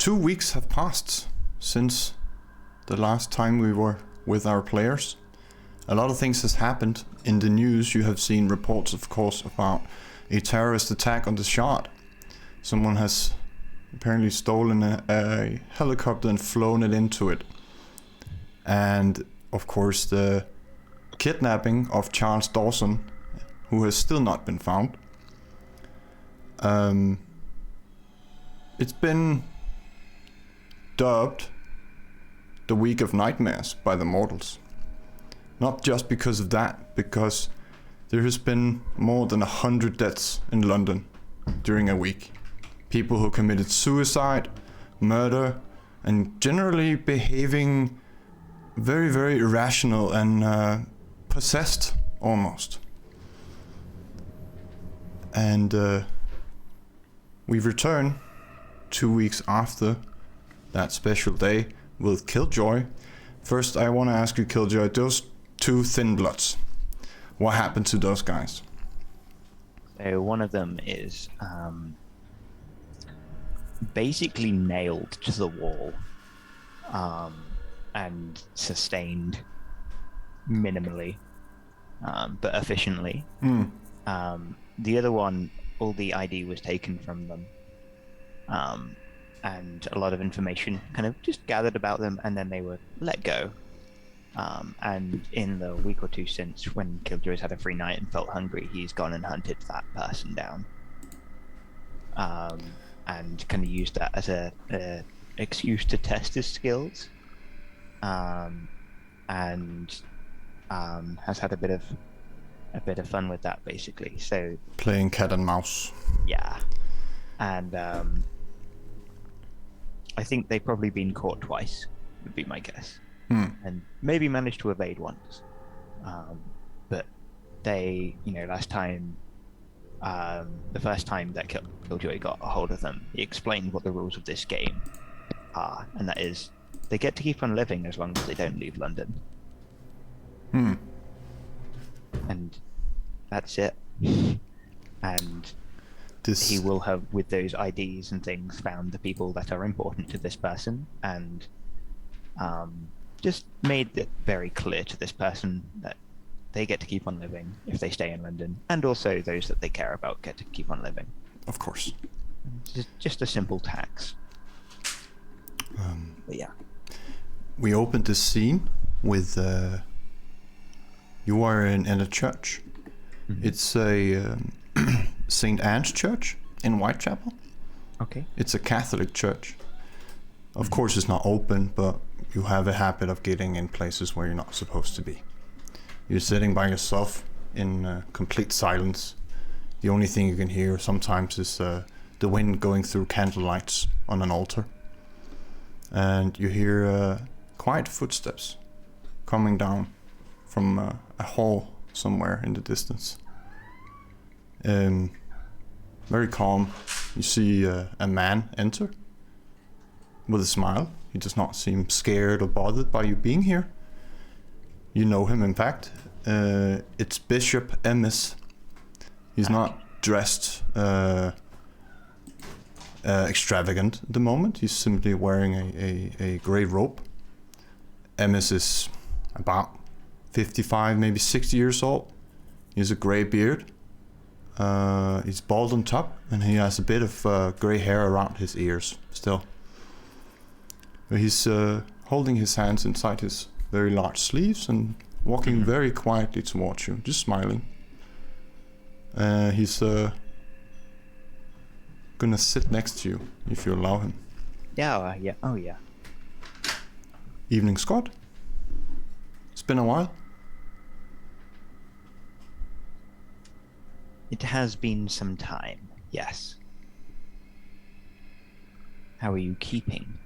2 weeks have passed since the last time we were with our players. A lot of things has happened. In the news you have seen reports, of course, about a terrorist attack on the Shard. Someone has apparently stolen a helicopter and flown it into it. And of course the kidnapping of Charles Dawson, who has still not been found. It's been dubbed the Week of Nightmares by the mortals. Not just because of that, because there has been more than 100 deaths in London during a week. People who committed suicide, murder, and generally behaving very, very irrational and possessed almost. And we return 2 weeks after that special day with Killjoy. First, I want to ask you, Killjoy, those 2 Thin Bloods, what happened to those guys? So one of them is basically nailed to the wall and sustained minimally, but efficiently. The other one, all the ID was taken from them, and a lot of information kind of just gathered about them, and then they were let go. And in the week or two since, when Killjoy's had a free night and felt hungry, he's gone and hunted that person down, and kind of used that as a excuse to test his skills, and has had a bit of fun with that, basically. So playing cat and mouse. Yeah, and I think they've probably been caught twice, would be my guess. And maybe managed to evade once. But they, last time, the first time that Killjoy got a hold of them, he explained what the rules of this game are, and that is, they get to keep on living as long as they don't leave London. And that's it. And he will have, with those IDs and things, found the people that are important to this person, and just made it very clear to this person that they get to keep on living if they stay in London, and also those that they care about get to keep on living. Of course. Just a simple tax. But yeah. We opened this scene with you are in a church. It's a St. Anne's Church in Whitechapel. Okay. It's a Catholic church. Of course it's not open, but you have a habit of getting in places where you're not supposed to be. You're sitting by yourself in complete silence. The only thing you can hear sometimes is the wind going through candle lights on an altar. And you hear quiet footsteps coming down from a hall somewhere in the distance. Very calm. You see a man enter with a smile. He does not seem scared or bothered by you being here. You know him, in fact. It's Bishop Emmis. He's not dressed extravagant at the moment. He's simply wearing a grey robe. Emmis is about 55, maybe 60 years old. He has a grey beard. He's bald on top, and he has a bit of grey hair around his ears still. He's holding his hands inside his very large sleeves and walking very quietly towards you, just smiling. He's gonna sit next to you if you allow him. Yeah, yeah, oh yeah. Evening, Scott. It's been a while. It has been some time, yes. How are you keeping?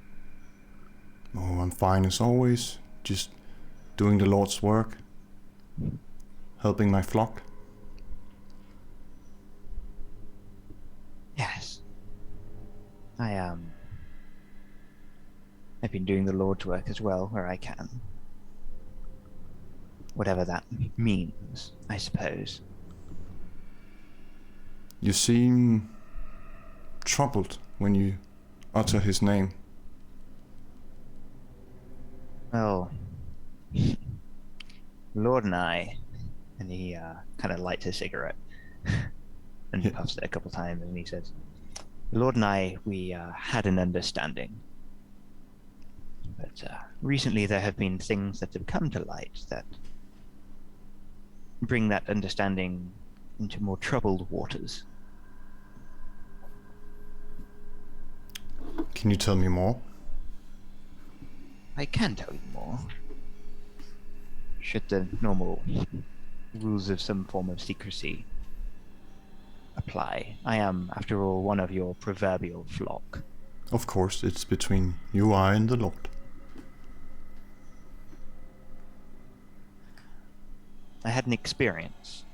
Oh, I'm fine as always. Just doing the Lord's work. Helping my flock. Yes. I've been doing the Lord's work as well, where I can. Whatever that means, I suppose. You seem troubled when you utter his name. Well, Lord and I, and he kind of lights a cigarette and Yeah. puffs it a couple times, and he says, Lord and I, we had an understanding. But recently there have been things that have come to light that bring that understanding into more troubled waters. Can you tell me more? I can tell you more. Should the normal rules of some form of secrecy apply. I am, after all, one of your proverbial flock. Of course, it's between you, I, and the Lord. I had an experience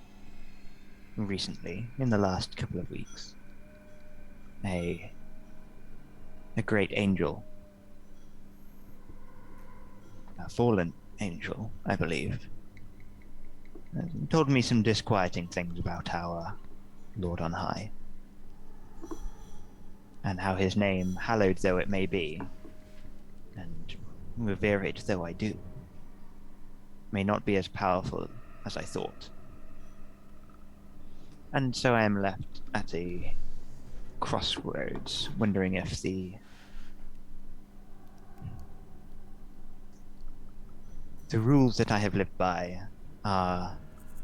recently, in the last couple of weeks. A great angel, a fallen angel, I believe, told me some disquieting things about our Lord on high, and how his name, hallowed though it may be, and revere it though I do, may not be as powerful as I thought. And so I am left at a crossroads, wondering if the rules that I have lived by are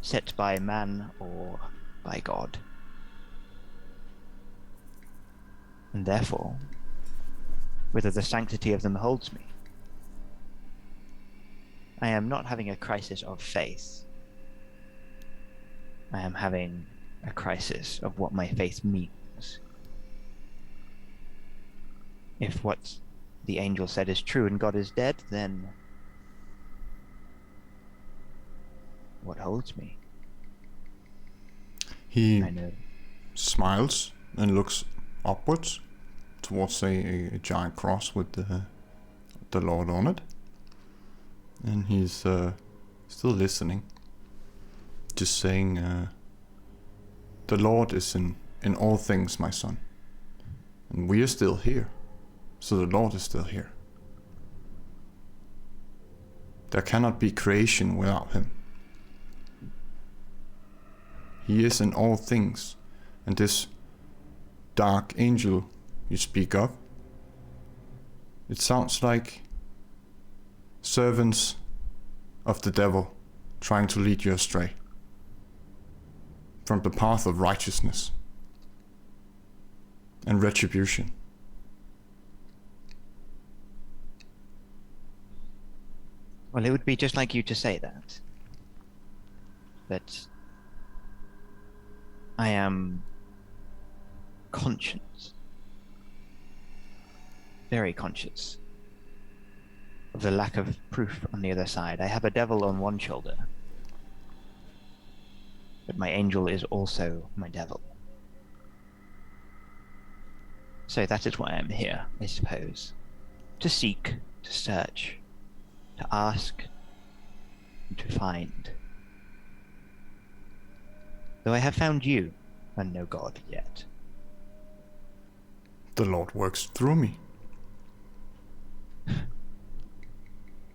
set by man or by God. And therefore, whether the sanctity of them holds me. I am not having a crisis of faith. I am having a crisis of what my faith means. If what the angel said is true and God is dead, then what holds me? He I know. smiles and looks upwards towards a giant cross with the Lord on it. And he's still listening. Just saying, the Lord is in all things, my son. And we are still here. So the Lord is still here. There cannot be creation without him. He is in all things. And this dark angel you speak of, it sounds like servants of the devil trying to lead you astray from the path of righteousness and retribution. Well, it would be just like you to say that. But I am conscious, very conscious, of the lack of proof on the other side. I have a devil on one shoulder, but my angel is also my devil. So that is why I'm here, I suppose. To seek, to search, to ask, and to find. Though I have found you, and no God yet. The Lord works through me.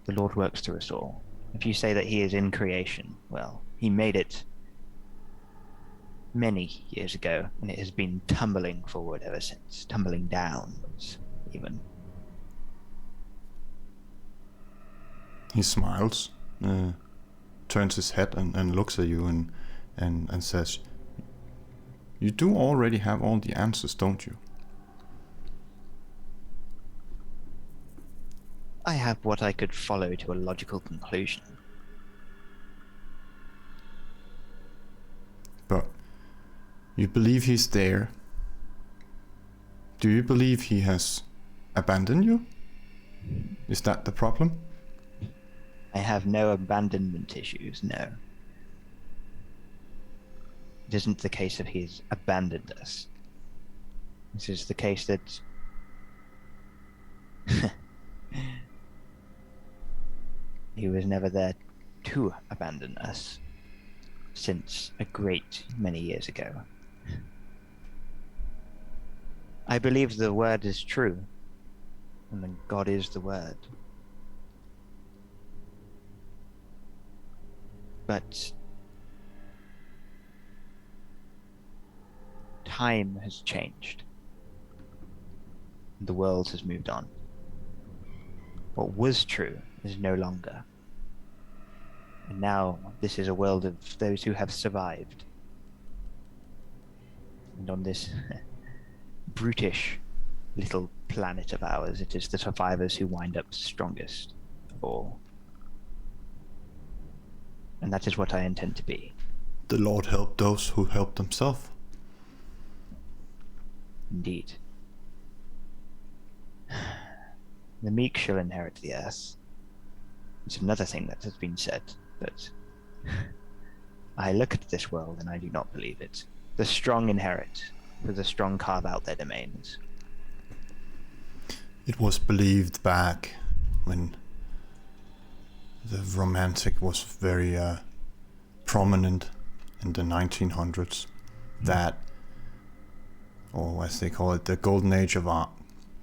The Lord works through us all. If you say that he is in creation, well, he made it many years ago, and it has been tumbling forward ever since, tumbling downwards, even. He smiles, turns his head and looks at you and says, you do already have all the answers, don't you? I have what I could follow to a logical conclusion. But you believe he's there. Do you believe he has abandoned you? Is that the problem? I have no abandonment issues, no. It isn't the case that he's abandoned us. This is the case that he was never there to abandon us since a great many years ago. I believe the word is true, and that God is the word. But time has changed. The world has moved on. What was true is no longer. And now this is a world of those who have survived. And on this brutish little planet of ours, it is the survivors who wind up strongest of all. And that is what I intend to be. The Lord helped those who helped themselves. Indeed. The meek shall inherit the earth. It's another thing that has been said, but I look at this world and I do not believe it. The strong inherit, for the strong carve out their domains. It was believed back when the romantic was very prominent in the 1900s that, or as they call it, the golden age of art,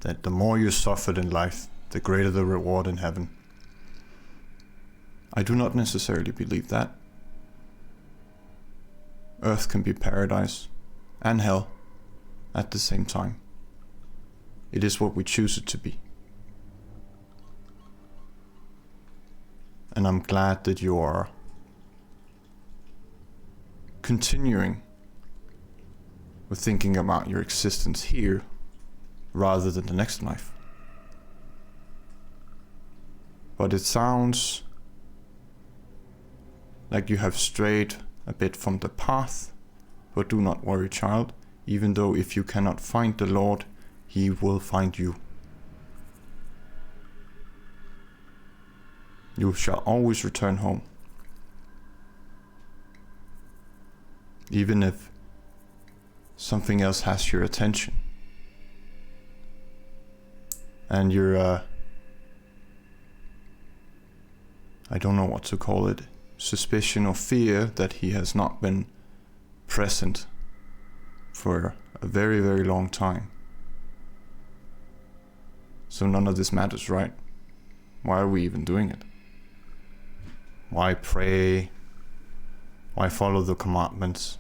that the more you suffered in life, the greater the reward in heaven. I do not necessarily believe that. Earth can be paradise and hell at the same time. It is what we choose it to be. And I'm glad that you are continuing with thinking about your existence here rather than the next life. But it sounds like you have strayed a bit from the path. But do not worry, child, even though if you cannot find the Lord, He will find you. You shall always return home. Even if something else has your attention. And your, I don't know what to call it, suspicion or fear that He has not been present for a very, very long time. So none of this matters, right? Why are we even doing it? Why pray? Why follow the commandments?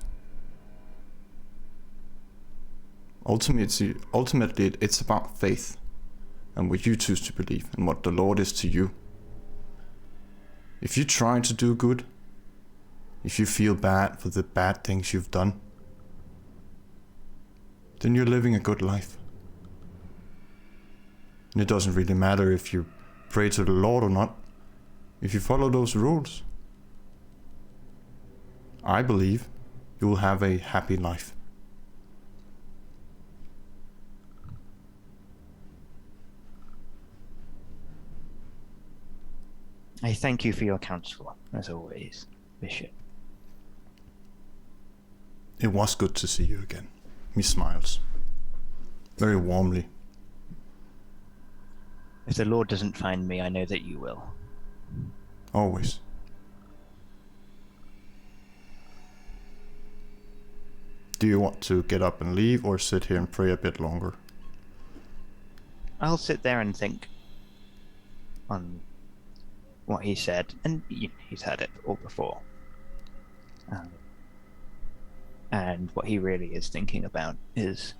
Ultimately, it's about faith and what you choose to believe and what the Lord is to you. If you try to do good, if you feel bad for the bad things you've done, then you're living a good life. And it doesn't really matter if you pray to the Lord or not, if you follow those rules. I believe you will have a happy life. I thank you for your counsel, as always, Bishop. It was good to see you again. He smiles. Very warmly. If the Lord doesn't find me, I know that you will. Always. Do you want to get up and leave or sit here and pray a bit longer? I'll sit there and think on what he said, and he's heard it all before. And what he really is thinking about is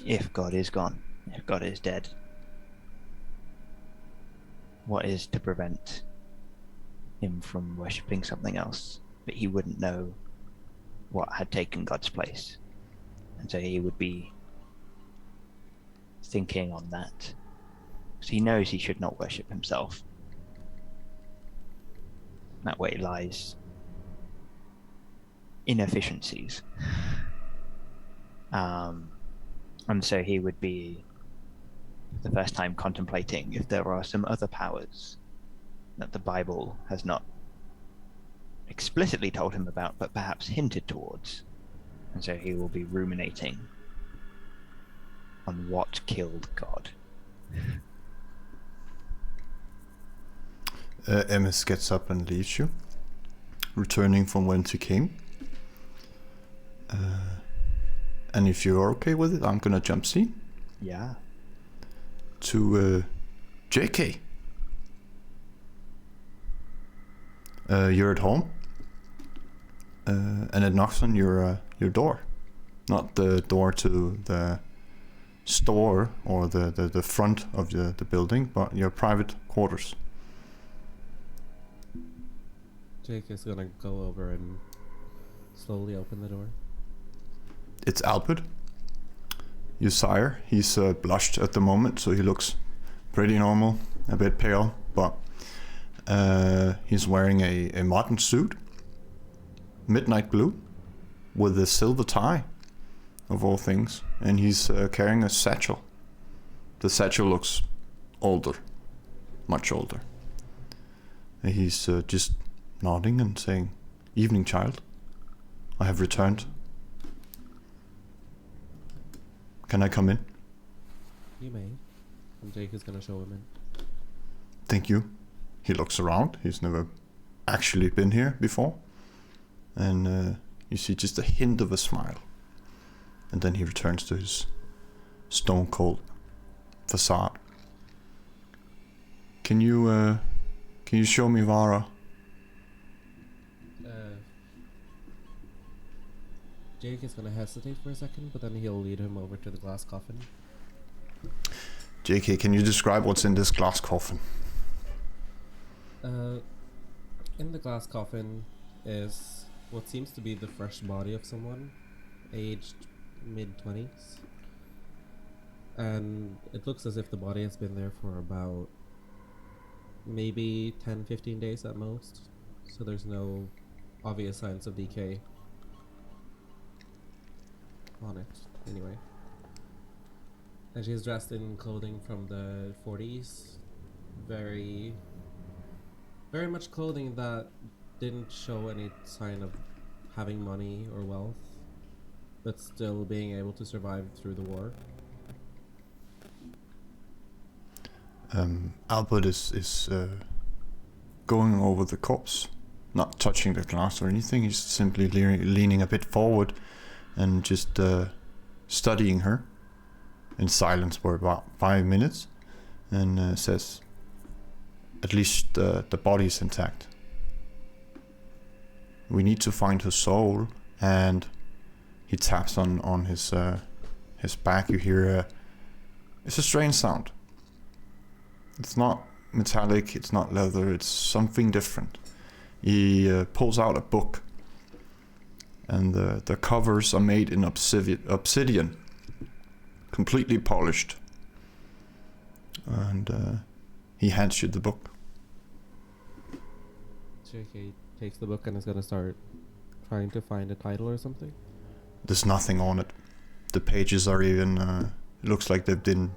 if God is gone, if God is dead, what is to prevent him from worshipping something else that he wouldn't know what had taken God's place? And so he would be thinking on that. So he knows he should not worship himself. That way lies inefficiencies. And so he would be the first time contemplating if there are some other powers that the Bible has not explicitly told him about, but perhaps hinted towards. And so he will be ruminating on what killed God. Emis gets up and leaves you, returning from whence he came. And if you're okay with it, I'm gonna jump scene. Yeah. To JK. You're at home, and it knocks on your door. Not the door to the store or the front of the building, but your private quarters. Jake is gonna go over and slowly open the door. It's Albert, your sire. He's blushed at the moment, so he looks pretty normal, a bit pale, but he's wearing a modern suit, midnight blue, with a silver tie, of all things, and he's carrying a satchel. The satchel looks older, much older. And he's just nodding and saying, "Evening, child. I have returned. Can I come in?" You may. And Jake is gonna show him in. Thank you. He looks around. He's never actually been here before. And you see just a hint of a smile. And then he returns to his stone cold facade. Can you show me Vara? Jake is gonna hesitate for a second, but then he'll lead him over to the glass coffin. JK, can you describe what's in this glass coffin? In the glass coffin is what seems to be the fresh body of someone, aged mid-20s. And it looks as if the body has been there for about maybe 10-15 days at most. So there's no obvious signs of decay on it, anyway. And she's dressed in clothing from the 40s. Very much clothing that didn't show any sign of having money or wealth, but still being able to survive through the war. Albert is going over the corpse, not touching the glass or anything. He's simply leaning a bit forward and just studying her in silence for about 5 minutes, and says, "At least the body's intact. We need to find her soul." And he taps on his back. You hear it's a strange sound. It's not metallic, it's not leather, it's something different. He pulls out a book, and the covers are made in obsidian, completely polished. And he hands you the book. JK takes the book and is gonna start trying to find a title or something. There's nothing on it. The pages are even, it looks like they've been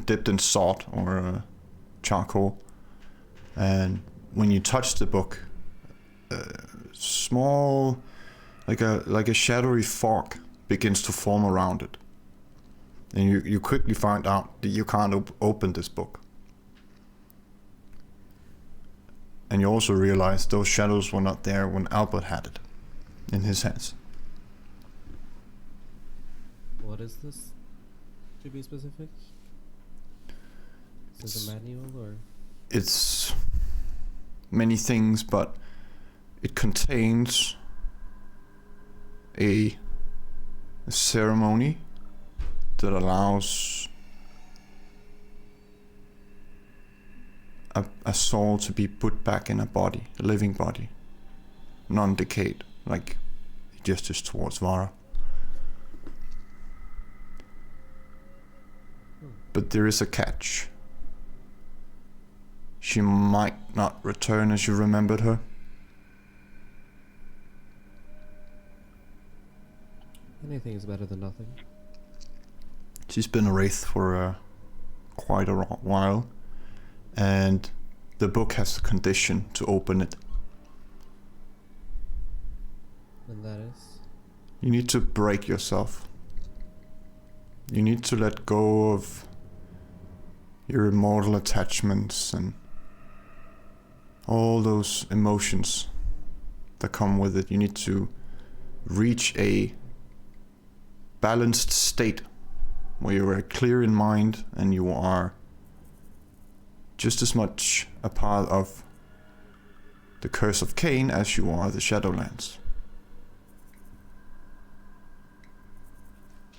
dipped in salt or charcoal. And when you touch the book, small, like a shadowy fog begins to form around it. And you quickly find out that you can't open this book. And you also realize those shadows were not there when Albert had it in his hands. What is this, to be specific? Is this a manual or? It's many things, but it contains a ceremony that allows a soul to be put back in a body, a living body, non-decayed, like he gestures towards Vara. But there is a catch. She might not return as you remembered her. Anything is better than nothing. She's been a wraith for quite a while, and the book has a condition to open it. And that is? You need to break yourself. You need to let go of your immortal attachments and all those emotions that come with it. You need to reach a balanced state where you are clear in mind and you are just as much a part of the curse of Cain as you are the Shadowlands.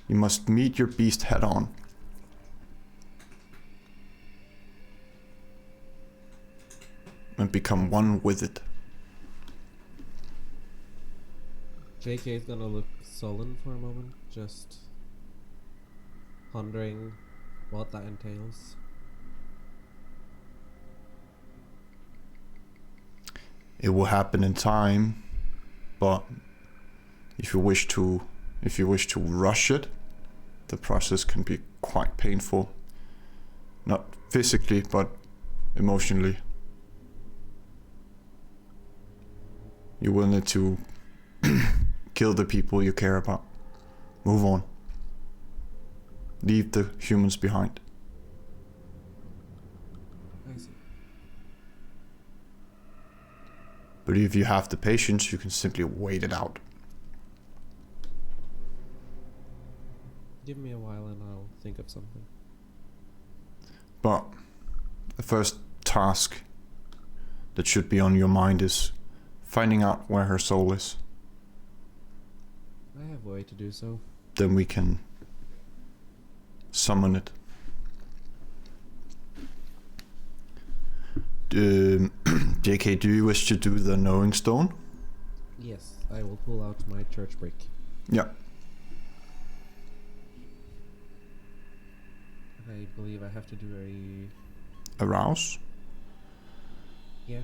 You must meet your beast head on. And become one with it. JK is gonna look sullen for a moment, just pondering what that entails. It will happen in time, but if you wish to rush it, the process can be quite painful. Not physically, but emotionally. You will need to kill the people you care about. Move on. Leave the humans behind. I see. But if you have the patience, you can simply wait it out. Give me a while and I'll think of something. But the first task that should be on your mind is finding out where her soul is. I have a way to do so. Then we can summon it. JK, do you wish to do the knowing stone? Yes, I will pull out my church brick. Yeah. I believe I have to do Arouse. Yeah.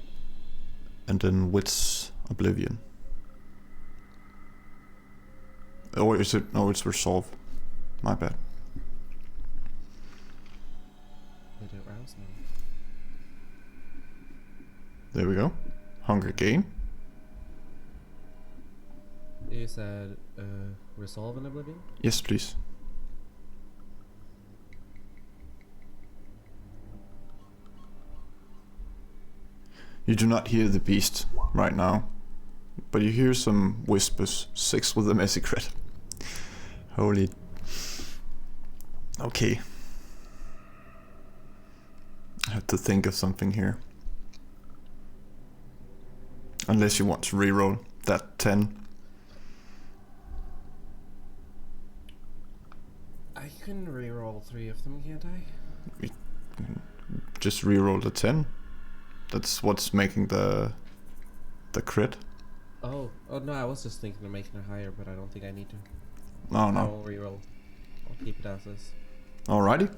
And then Wits Oblivion. Or is it? No, it's Resolve. My bad. Let it rouse now. There we go. Hunger Game. You said Resolve and Oblivion? Yes, please. You do not hear the beast right now, but you hear some whispers. 6 with a messy crit. Holy. Okay. I have to think of something here. Unless you want to reroll that 10. I can reroll 3 of them, can't I? Just reroll the 10. That's what's making the crit. Oh no, I was just thinking of making it higher, but I don't think I need to. Oh I no. won't reroll. I'll keep it as is. Alrighty.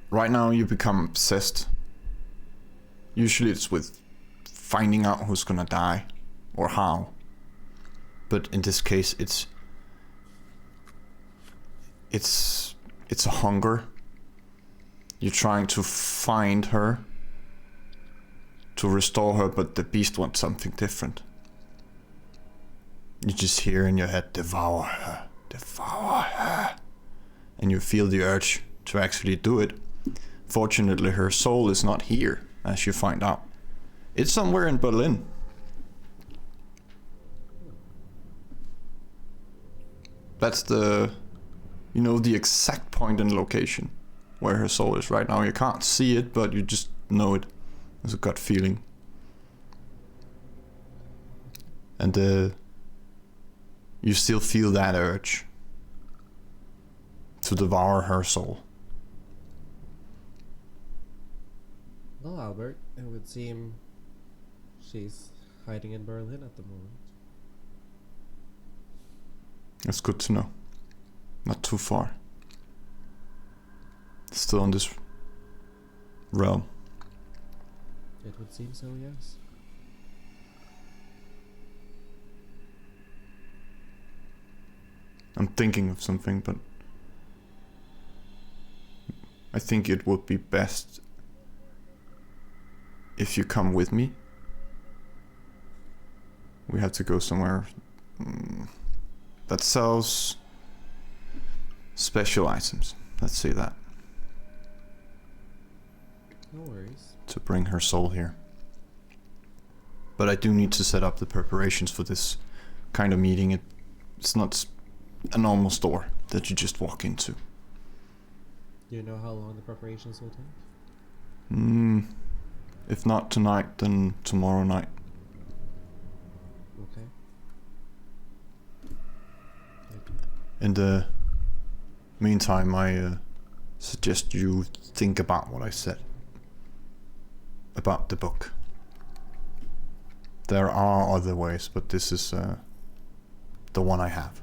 Right now you become obsessed. Usually it's with finding out who's gonna die or how. But in this case it's a hunger. You're trying to find her, to restore her, but the beast wants something different. You just hear in your head, devour her, devour her. And you feel the urge to actually do it. Fortunately, her soul is not here, as you find out. It's somewhere in Berlin. That's the exact point and location where her soul is right now. You can't see it, but you just know it. There's a gut feeling. And you still feel that urge to devour her soul. Well, Albert, it would seem she's hiding in Berlin at the moment. That's good to know. Not too far. Still in this realm. It would seem so, yes. I'm thinking of something, but I think it would be best if you come with me. We have to go somewhere that sells special items. Let's say that. No worries. To bring her soul here. But I do need to set up the preparations for this kind of meeting. It's not a normal store that you just walk into. Do you know how long the preparations will take? If not tonight, then tomorrow night. Okay. In the meantime, I suggest you think about what I said about the book. There are other ways, but this is the one I have.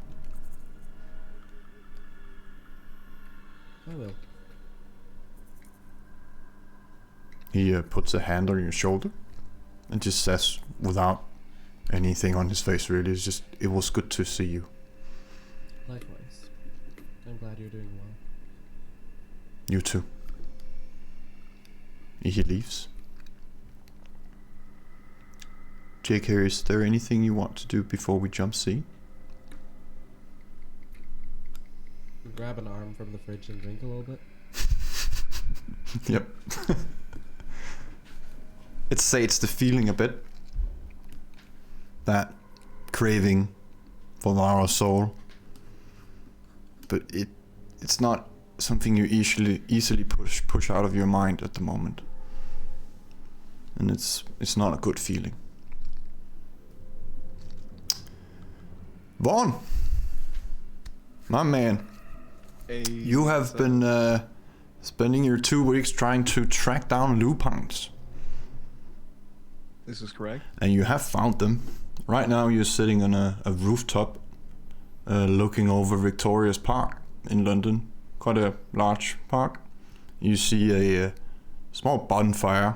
I will. He puts a hand on your shoulder and just says, without anything on his face really, it's just, it was good to see you. Likewise. I'm glad you're doing well. You too. He leaves. JK, is there anything you want to do before we jump sea? Grab an arm from the fridge and drink a little bit. Yep. It sates the feeling a bit. That craving for our soul. But it's not something you easily push out of your mind at the moment. And it's not a good feeling. Vaughn, my man, Hey, you have been spending your 2 weeks trying to track down lupines. This is correct. And you have found them. Right now you're sitting on a rooftop looking over Victoria's Park in London. Quite a large park. You see a small bonfire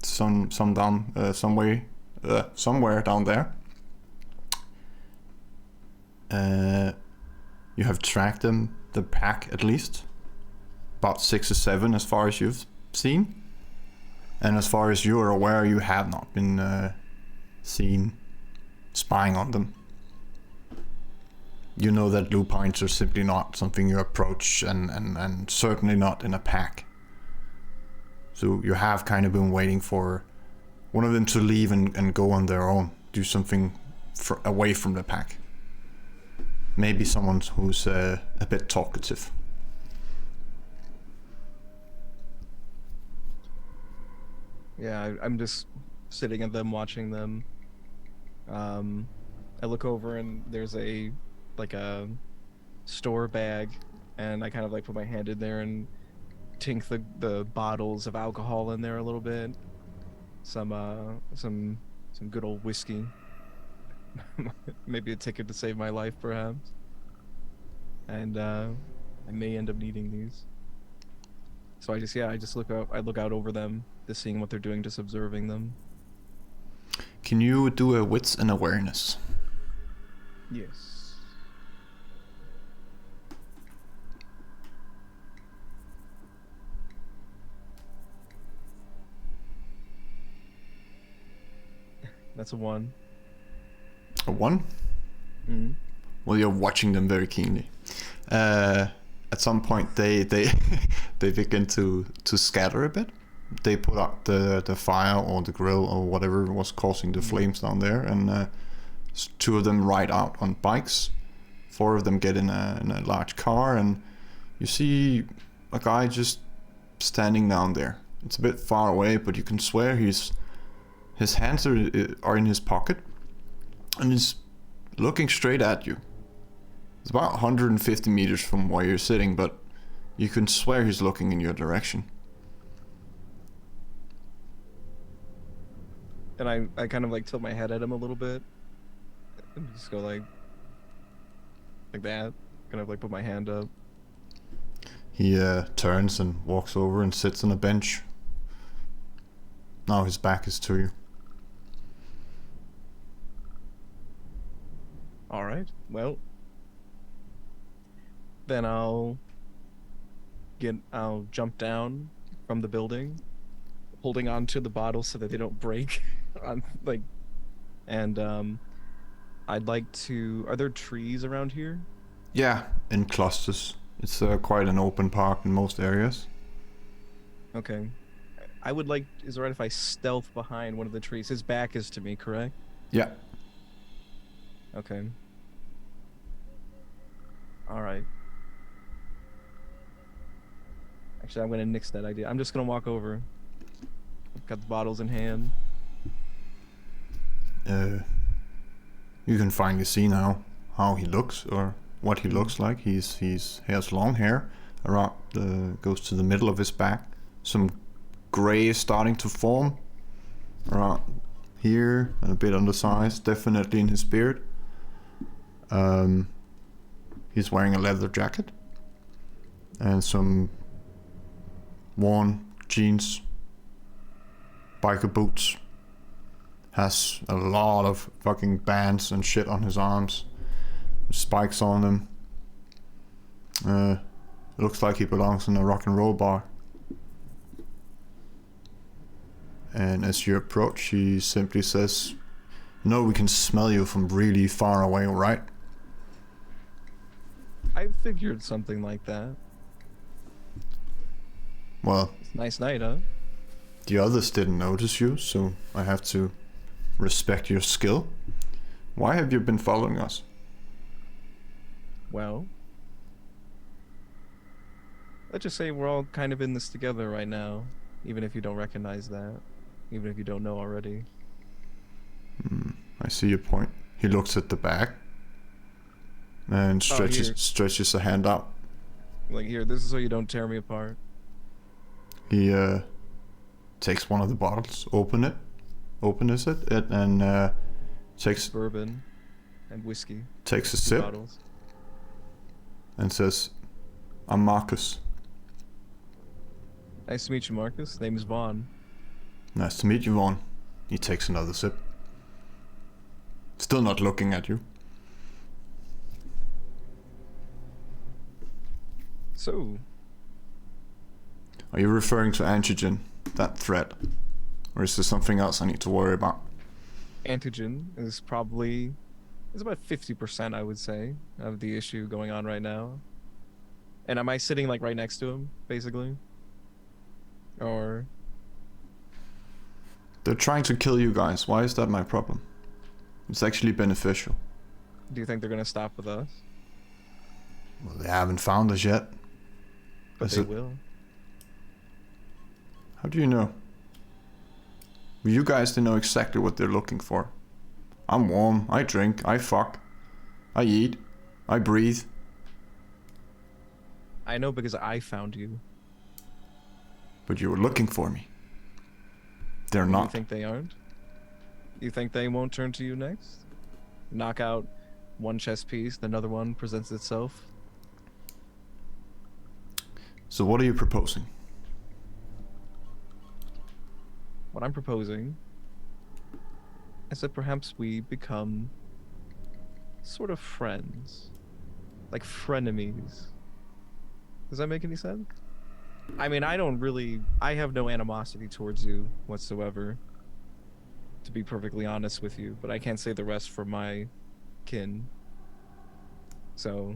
somewhere down there. You have tracked them, the pack at least. About 6 or 7 as far as you've seen. And as far as you're aware, you have not been seen spying on them. You know that lupines are simply not something you approach, and certainly not in a pack. So you have kind of been waiting for one of them to leave and go on their own. Do something away from the pack. Maybe someone who's a bit talkative. Yeah, I'm just sitting at them, watching them. I look over and there's a store bag, and I kind of like put my hand in there and tink the bottles of alcohol in there a little bit. Some good old whiskey. Maybe a ticket to save my life, perhaps. And I may end up needing these. So I just look out over them, just seeing what they're doing, just observing them. Can you do a wits and awareness? Yes. That's a 1. A 1? Mm-hmm. Well, you're watching them very keenly. At some point, they they begin to scatter a bit. They put out the fire or the grill or whatever was causing the flames down there, and 2 of them ride out on bikes. 4 of them get in a large car, and you see a guy just standing down there. It's a bit far away, but you can swear his hands are in his pocket, and he's looking straight at you. It's about 150 meters from where you're sitting, but you can swear he's looking in your direction. And I kind of like tilt my head at him a little bit, and just go like that. Kind of like put my hand up. He turns and walks over and sits on a bench. Now his back is to you. All right. Well, then I'll jump down from the building, holding on to the bottles so that they don't break. I'd like to. Are there trees around here? Yeah, in clusters. It's quite an open park in most areas. Okay. I would like. Is it right if I stealth behind one of the trees? His back is to me, correct? Yeah. Okay. All right. Actually, I'm gonna nix that idea. I'm just gonna walk over, got the bottles in hand. You can finally see now how he looks, or what he looks like. He has long hair around goes to the middle of his back. Some gray is starting to form around here, and a bit undersized, definitely in his beard. He's wearing a leather jacket and some worn jeans, biker boots. Has a lot of fucking bands and shit on his arms, spikes on them. Looks like he belongs in a rock and roll bar. And as you approach, he simply says, "No, we can smell you from really far away, right?" I figured something like that. Well, It's a nice night, huh? the others didn't notice you, so I have to respect your skill. Why have you been following us? Well, let's just say we're all kind of in this together right now, even if you don't recognize that, even if you don't know already. I see your point. He looks at the back and here. stretches a hand out. Like, here, this is so you don't tear me apart. He takes one of the bottles, opens it, and takes Bourbon and whiskey. takes a 2 sip bottles. and says, "I'm Marcus. Nice to meet you, Marcus. Name's Vaughn. Nice to meet you, Vaughn." He takes another sip. Still not looking at you. So, Are you referring to antigen, that threat? Or is there something else I need to worry about? antigen is probably... It's about 50%, I would say, of the issue going on right now. And am I sitting, like, right next to him, basically? Or... They're trying to kill you guys. Why is that my problem? It's actually beneficial. do you think they're gonna stop with us? Well, they haven't found us yet. But Is they it- will. How do you know? You guys, they know exactly what they're looking for. I'm warm, I drink, I fuck, I eat, I breathe. I know because I found you. But you were looking for me. They're You not. think they aren't? You think they won't turn to you next? Knock out one chess piece, another one presents itself. So what are you proposing? What I'm proposing is that perhaps we become sort of friends. Like frenemies. Does that make any sense? I mean, I have no animosity towards you whatsoever, to be perfectly honest with you, but I can't say the rest for my kin. So,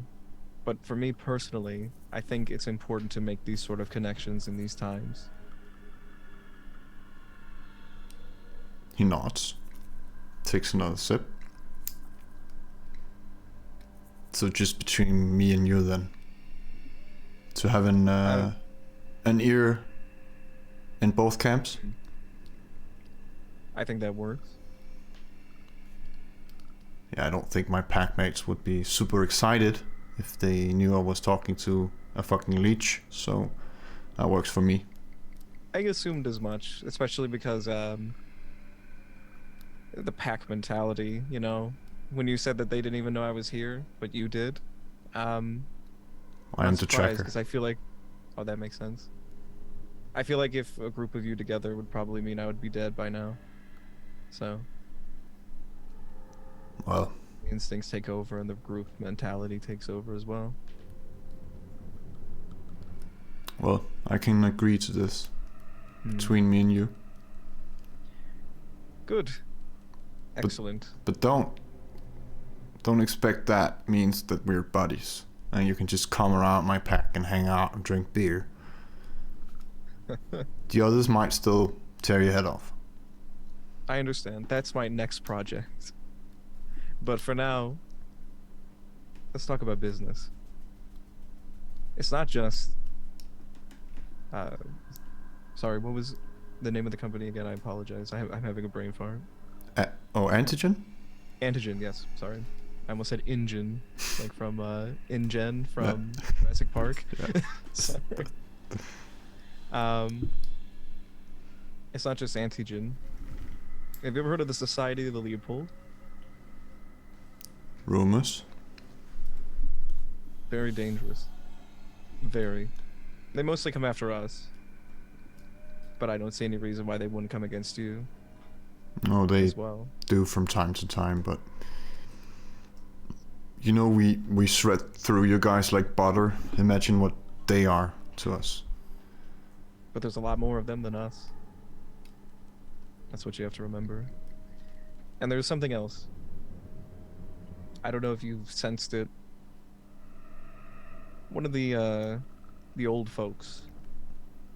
but for me personally, I think it's important to make these sort of connections in these times. He nods. Takes another sip. So just between me and you then. To have an ear in both camps? I think that works. Yeah, I don't think my packmates would be super excited if they knew I was talking to a fucking leech, so that works for me. I assumed as much, especially because the pack mentality, you know, when you said that they didn't even know I was here, but you did. I am I'm the surprised tracker. because I feel like, oh, that makes sense. I feel like if a group of you together would probably mean I would be dead by now. So Well, instincts take over and the group mentality takes over as well. I can agree to this between me and you. Good. Excellent. But don't expect that means that we're buddies and you can just come around my pack and hang out and drink beer. The others might still tear your head off. I understand. That's my next project. But for now, let's talk about business. It's not just... sorry, what was the name of the company again? I apologize. I'm having a brain fart. Antigen? Antigen, yes. Sorry. I almost said InGen, like from InGen from Jurassic Park. Sorry. It's not just antigen. Have you ever heard of the Society of the Leopold? Rumors? Very dangerous. Very. They mostly come after us. But I don't see any reason why they wouldn't come against you. No, they as well. do from time to time, but you know, we shred through you guys like butter. Imagine what they are to us. But there's a lot more of them than us. That's what you have to remember. And there's something else. I don't know if you've sensed it. One of the old folks,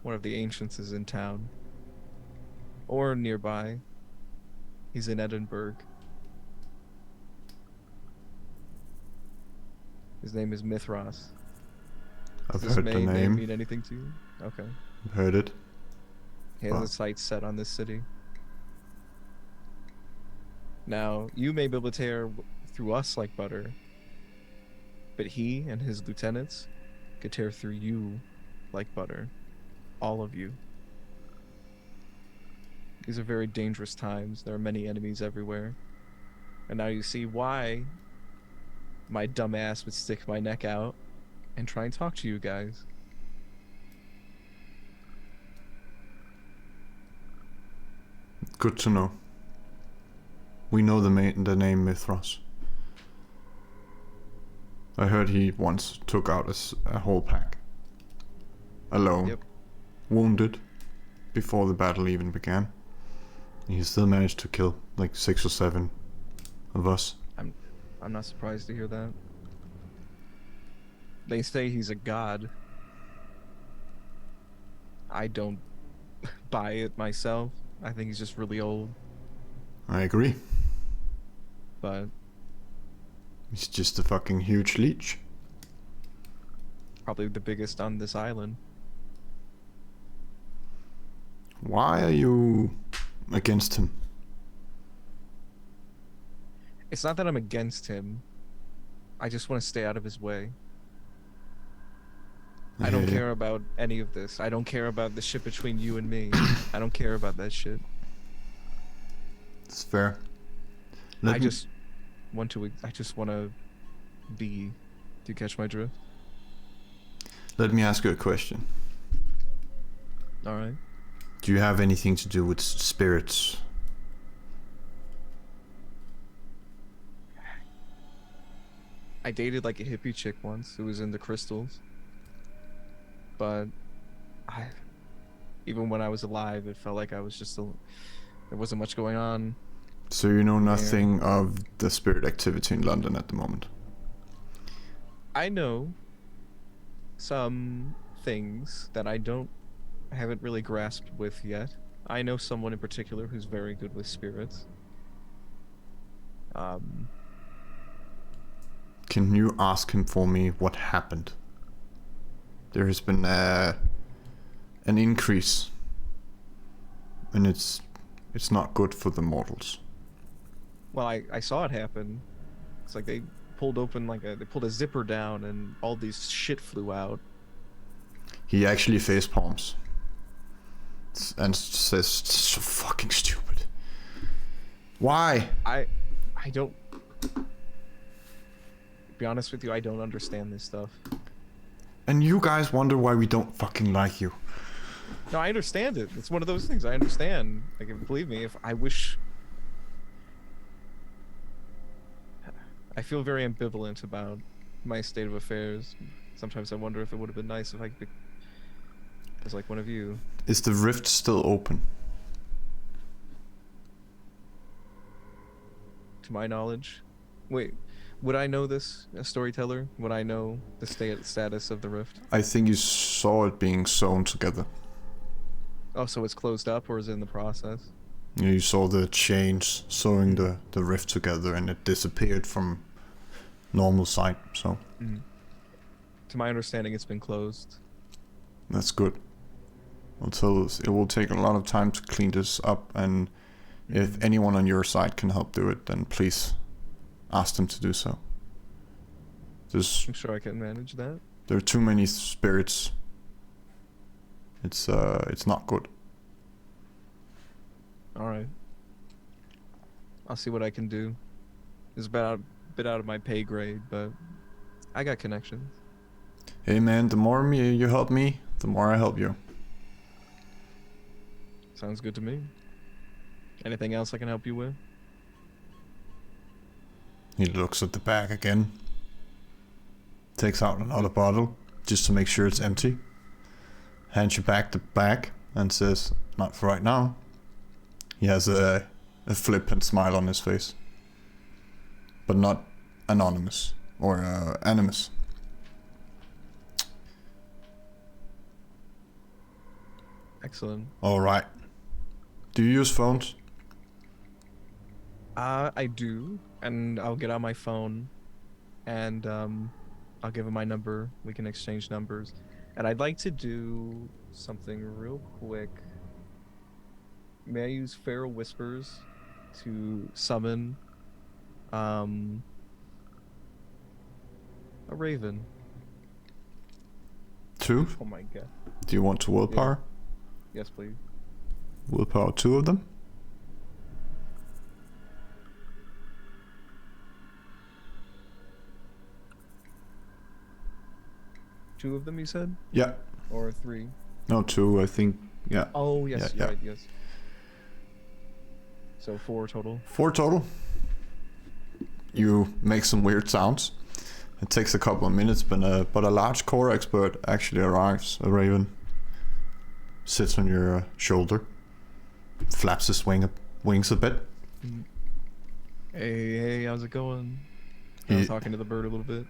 one of the ancients is in town. Or nearby. He's in Edinburgh. His name is Mithras. I've Does heard this the name. mean anything to you? Okay. I've heard it. He has his sights set on this city. Now, you may be able to tear through us like butter, but he and his lieutenants could tear through you like butter. All of you. These are very dangerous times. There are many enemies everywhere. And now you see why my dumb ass would stick my neck out and try and talk to you guys. Good to know. We know the name Mithras. I heard he once took out a whole pack. Alone. Yep. Wounded. Before the battle even began. He still managed to kill like 6 or 7 of us. I'm not surprised to hear that. They say he's a god. I don't buy it myself. I think he's just really old. I agree. But He's just a fucking huge leech. probably the biggest on this island. Why are you against him? It's not that I'm against him. I just want to stay out of his way. I don't Yeah. care about any of this. I don't care about the shit between you and me. I don't care about that shit. It's fair. I just want to be. Do you catch my drift? Let me ask you a question. All right. Do you have anything to do with spirits? I dated like a hippie chick once who was into crystals. But even when I was alive, it felt like I was just there wasn't much going on. So you know nothing of the spirit activity in London at the moment? I know some things that I haven't really grasped with yet. I know someone in particular who's very good with spirits. Can you ask him for me what happened? There has been an increase, and it's not good for the mortals. Well, I saw it happen. It's like they pulled a zipper down and all these shit flew out. He actually face palms and says, "So fucking stupid. Why?" I don't. To be honest with you, I don't understand this stuff. And you guys wonder why we don't fucking like you. No, I understand it. It's one of those things. I understand. Like, believe me, if I wish. I feel very ambivalent about my state of affairs. Sometimes I wonder if it would have been nice if I could. Was like one of you. Is the rift still open? To my knowledge. Wait, would I know this, a storyteller? Would I know the status of the rift? I think you saw it being sewn together. Oh, so it's closed up or is it in the process? You saw the chains sewing the rift together, and it disappeared from normal sight, so To my understanding, it's been closed. that's good. it will take a lot of time to clean this up, and if anyone on your side can help do it, then please ask them to do so. I'm sure I can manage that. There are too many spirits. It's not good. All right. I'll see what I can do. It's a bit out of my pay grade, but I got connections. Hey man, the more you help me, the more I help you. Sounds good to me. Anything else I can help you with? He looks at the bag again. Takes out another bottle, just to make sure it's empty. Hands you back the bag and says, "Not for right now." He has a flippant smile on his face. But not anonymous or animus. Excellent. Alright. Do you use phones? I do, and I'll get on my phone, and I'll give him my number. We can exchange numbers, and I'd like to do something real quick. May I use Feral Whispers to summon a raven? 2? Oh my god. Do you want to willpower? Yes, please. Willpower 2 of them? Two of them, you said? Yeah. Or 3? No, 2, I think. Yeah. Oh, yes, Yeah. right, yes. So 4 total. 4 total. You make some weird sounds. It takes a couple of minutes, but a large core expert actually arrives. A raven sits on your shoulder, flaps his wings a bit. Hey, how's it going? I was talking to the bird a little bit.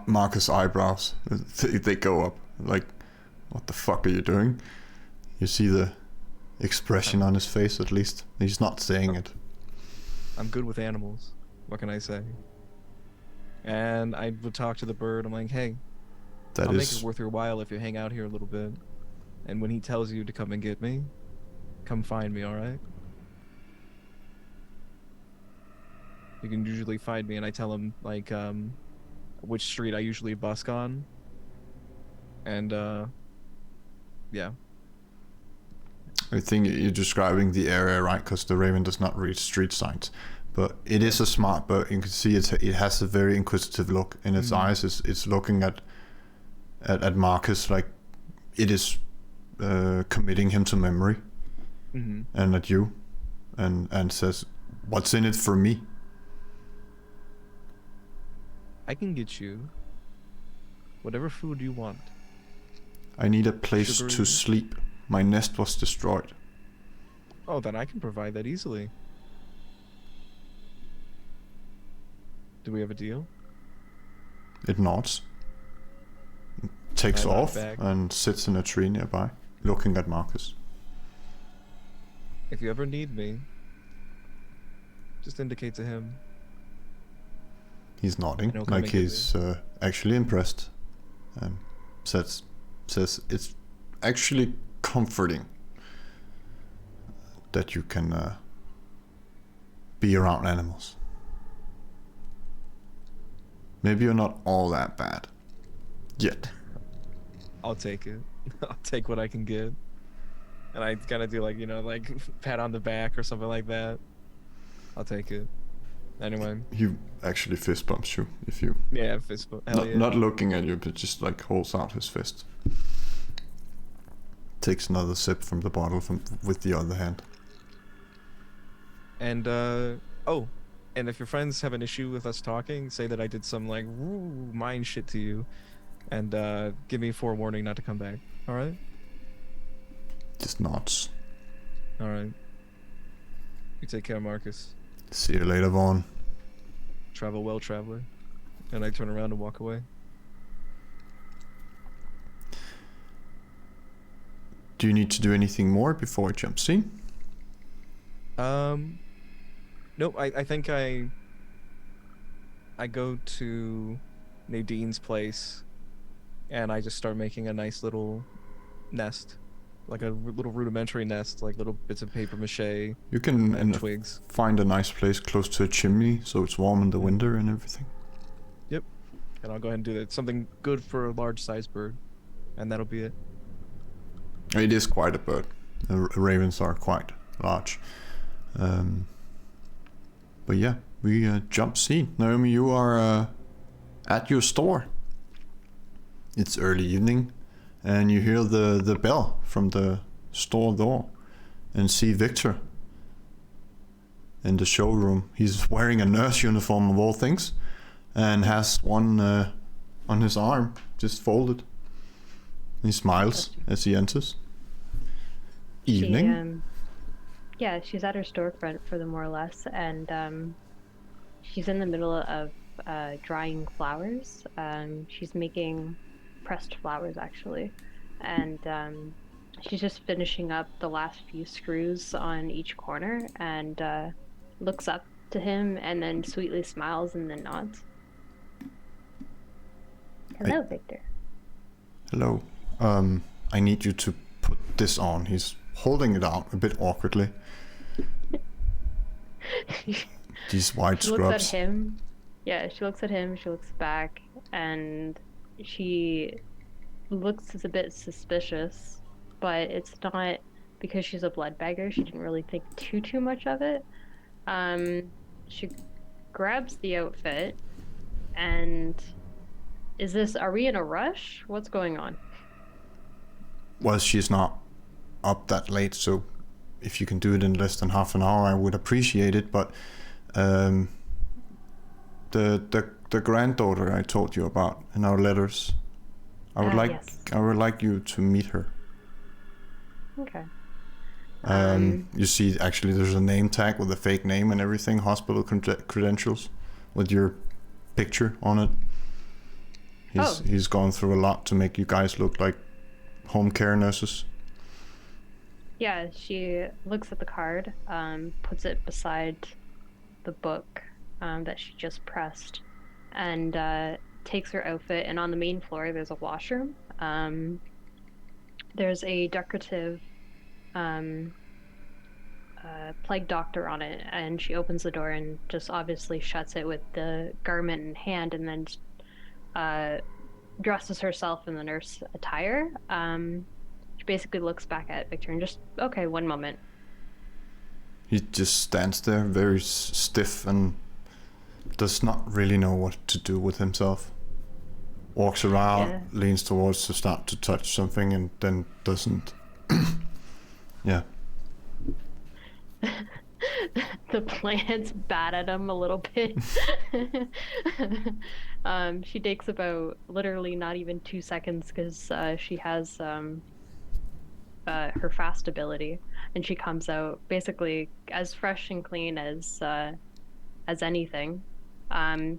Marcus' eyebrows, they go up. Like, what the fuck are you doing? You see the expression on his face, at least. He's not saying it. I'm good with animals. What can I say? And I would talk to the bird. I'm like, hey, I'll make it worth your while if you hang out here a little bit. And when he tells you to come and get me, come find me, alright? You can usually find me, and I tell him, like, which street I usually busk on. And, yeah. I think you're describing the area, right? Because the raven does not read street signs. But it is a smart bird. You can see it has a very inquisitive look in its eyes. It's looking at Marcus like it is committing him to memory. And at you. And says, "What's in it for me?" I can get you whatever food you want. I need a place to sleep. My nest was destroyed. Oh, then I can provide that easily. Do we have a deal? It nods. Takes I nod off back. and sits in a tree nearby, looking at Marcus. If you ever need me, just indicate to him. He's nodding, And he'll come like and get he's actually impressed. Says it's actually comforting that you can be around animals. Maybe you're not all that bad. Yet. I'll take it. I'll take what I can get. And I kind of do like, like pat on the back or something like that. I'll take it. Anyway. He actually fist bumps you if you... Yeah, fist bump. Hell yeah. Not looking at you, but just like holds out his fist. Takes another sip from the bottle with the other hand. And, and if your friends have an issue with us talking, say that I did some, like, mind shit to you. And, give me forewarning not to come back. Alright? Just nods. Alright. You take care, Marcus. See you later, Vaughn. Travel well, traveler. And I turn around and walk away. Do you need to do anything more before I jump scene? Nope, I think I go to Nadine's place and I just start making a nice little nest like a little rudimentary nest, like little bits of paper mache You can and twigs. find a nice place close to a chimney so it's warm in the winter and everything. Yep. And I'll go ahead and do that. Something good for a large-sized bird, and that'll be it. It is quite a bird. Ravens are quite large. But yeah, we jump scene. Naomi, you are at your store. It's early evening, and you hear the bell from the store door, and see Victor in the showroom. He's wearing a nurse uniform of all things, and has one on his arm, just folded. He smiles as he enters. Evening. Yeah, she's at her storefront for the more or less, and she's in the middle of drying flowers. She's making pressed flowers actually, and she's just finishing up the last few screws on each corner, and looks up to him and then sweetly smiles and then nods. Hello, Victor. Hello. I need you to put this on. He's holding it out a bit awkwardly. These white She scrubs. looks at him. Yeah, she looks at him, she looks back, and she looks a bit suspicious, but it's not because she's a blood beggar. She didn't really think too much of it. She grabs the outfit, and are we in a rush? What's going on? Well, she's not up that late, so if you can do it in less than half an hour, I would appreciate it. But the granddaughter I told you about in our letters, I would like you to meet her. Okay. You see, actually, there's a name tag with a fake name and everything, hospital credentials with your picture on it. He's gone through a lot to make you guys look like home care nurses. Yeah, she looks at the card, puts it beside the book that she just pressed, and takes her outfit. And on the main floor, there's a washroom. There's a decorative plague doctor on it, and she opens the door and just obviously shuts it with the garment in hand, and then dresses herself in the nurse attire. She basically looks back at Victor and just, okay, one moment. He just stands there very stiff and does not really know what to do with himself. Walks around, leans towards to start to touch something, and then doesn't. Yeah. The plants bat at him a little bit. She takes about literally not even 2 seconds because she has her fast ability, and she comes out basically as fresh and clean as anything.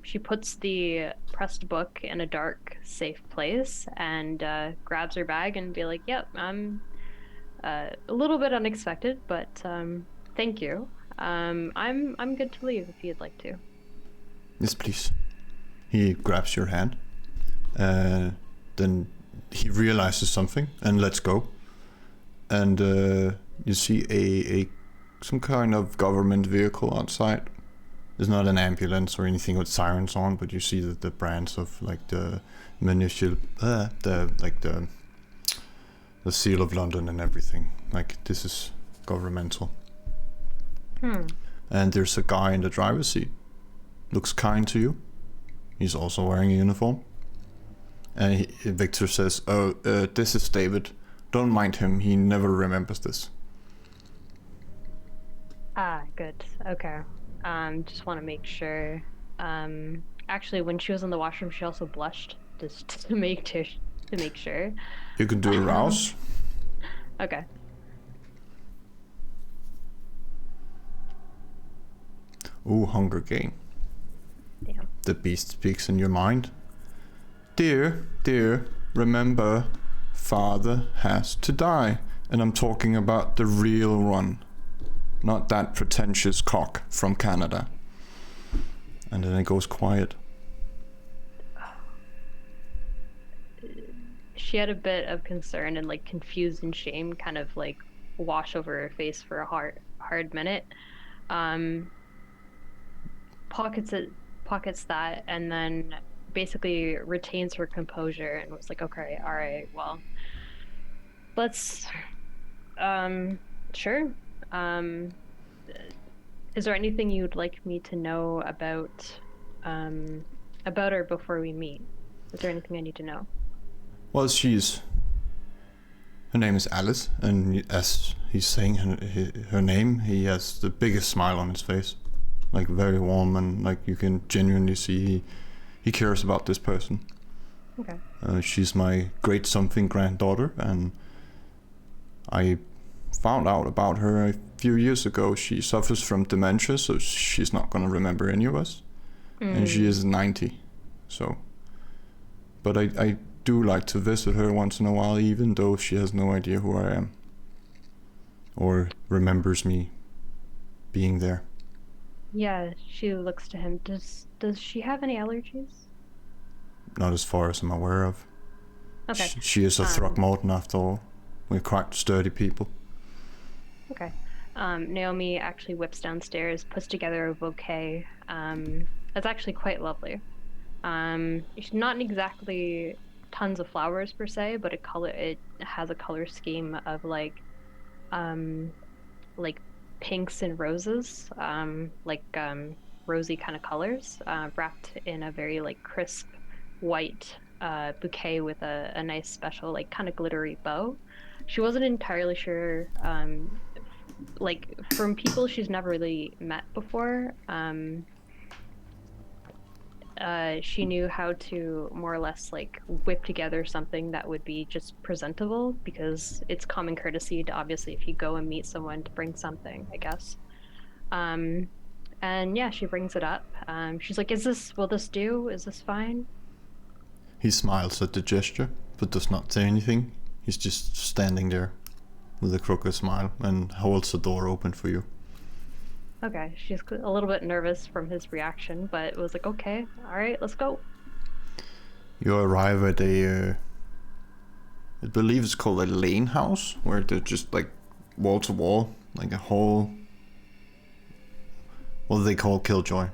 She puts the pressed book in a dark, safe place and grabs her bag and be like, "Yep, I'm a little bit unexpected, but thank you. I'm good to leave if you'd like to." Yes, please. He grabs your hand. Then he realizes something and lets go. And you see some kind of government vehicle outside. There's not an ambulance or anything with sirens on, but you see that the brands of like the municipal, the seal of London and everything. Like, this is governmental. And there's a guy in the driver's seat. Looks kind to you. He's also wearing a uniform. And Victor says, this is David. Don't mind him. He never remembers this. Ah, good. Okay. Just want to make sure. Actually, when she was in the washroom, she also blushed just to make sure. You can do a rouse. Okay. Ooh, Hunger Game. Damn. The beast speaks in your mind. Dear, remember, father has to die. And I'm talking about the real one. Not that pretentious cock from Canada. And then it goes quiet. she had a bit of concern and like confused and shame kind of like wash over her face for a hard minute. Um, pockets it, pockets that, and then basically retains her composure and was like, okay, all right, well, let's, um, sure. Um, is there anything you'd like me to know um, about her before we meet? Is there anything I need to know? Well, her name is Alice, and as he's saying her name, he has the biggest smile on his face, like very warm, and like you can genuinely see he cares about this person. Okay. She's my great something granddaughter, and I found out about her a few years ago. She suffers from dementia, so she's not gonna remember any of us, and she is 90. So, but I do like to visit her once in a while, even though she has no idea who I am or remembers me being there. Yeah, she looks to him. Does she have any allergies? Not as far as I'm aware of. Okay. She is a Throckmorton after all. We're quite sturdy people. Okay. Naomi actually whips downstairs, puts together a bouquet. That's actually quite lovely. It's not exactly tons of flowers per se, but it has a color scheme of um, like pinks and roses, rosy kind of colors, wrapped in a very like crisp white bouquet with a nice special like kind of glittery bow. She wasn't entirely sure, like from people she's never really met before. She knew how to more or less like whip together something that would be just presentable because it's common courtesy to obviously if you go and meet someone to bring something, I guess. Um, and yeah, she brings it up. She's like, will this do? Is this fine? He smiles at the gesture, but does not say anything. He's just standing there with a crooked smile and holds the door open for you. Okay, she's a little bit nervous from his reaction, but it was like, okay, all right, let's go. You arrive at I believe it's called a lane house, where they're just like wall to wall, like a whole, what do they call Killjoy?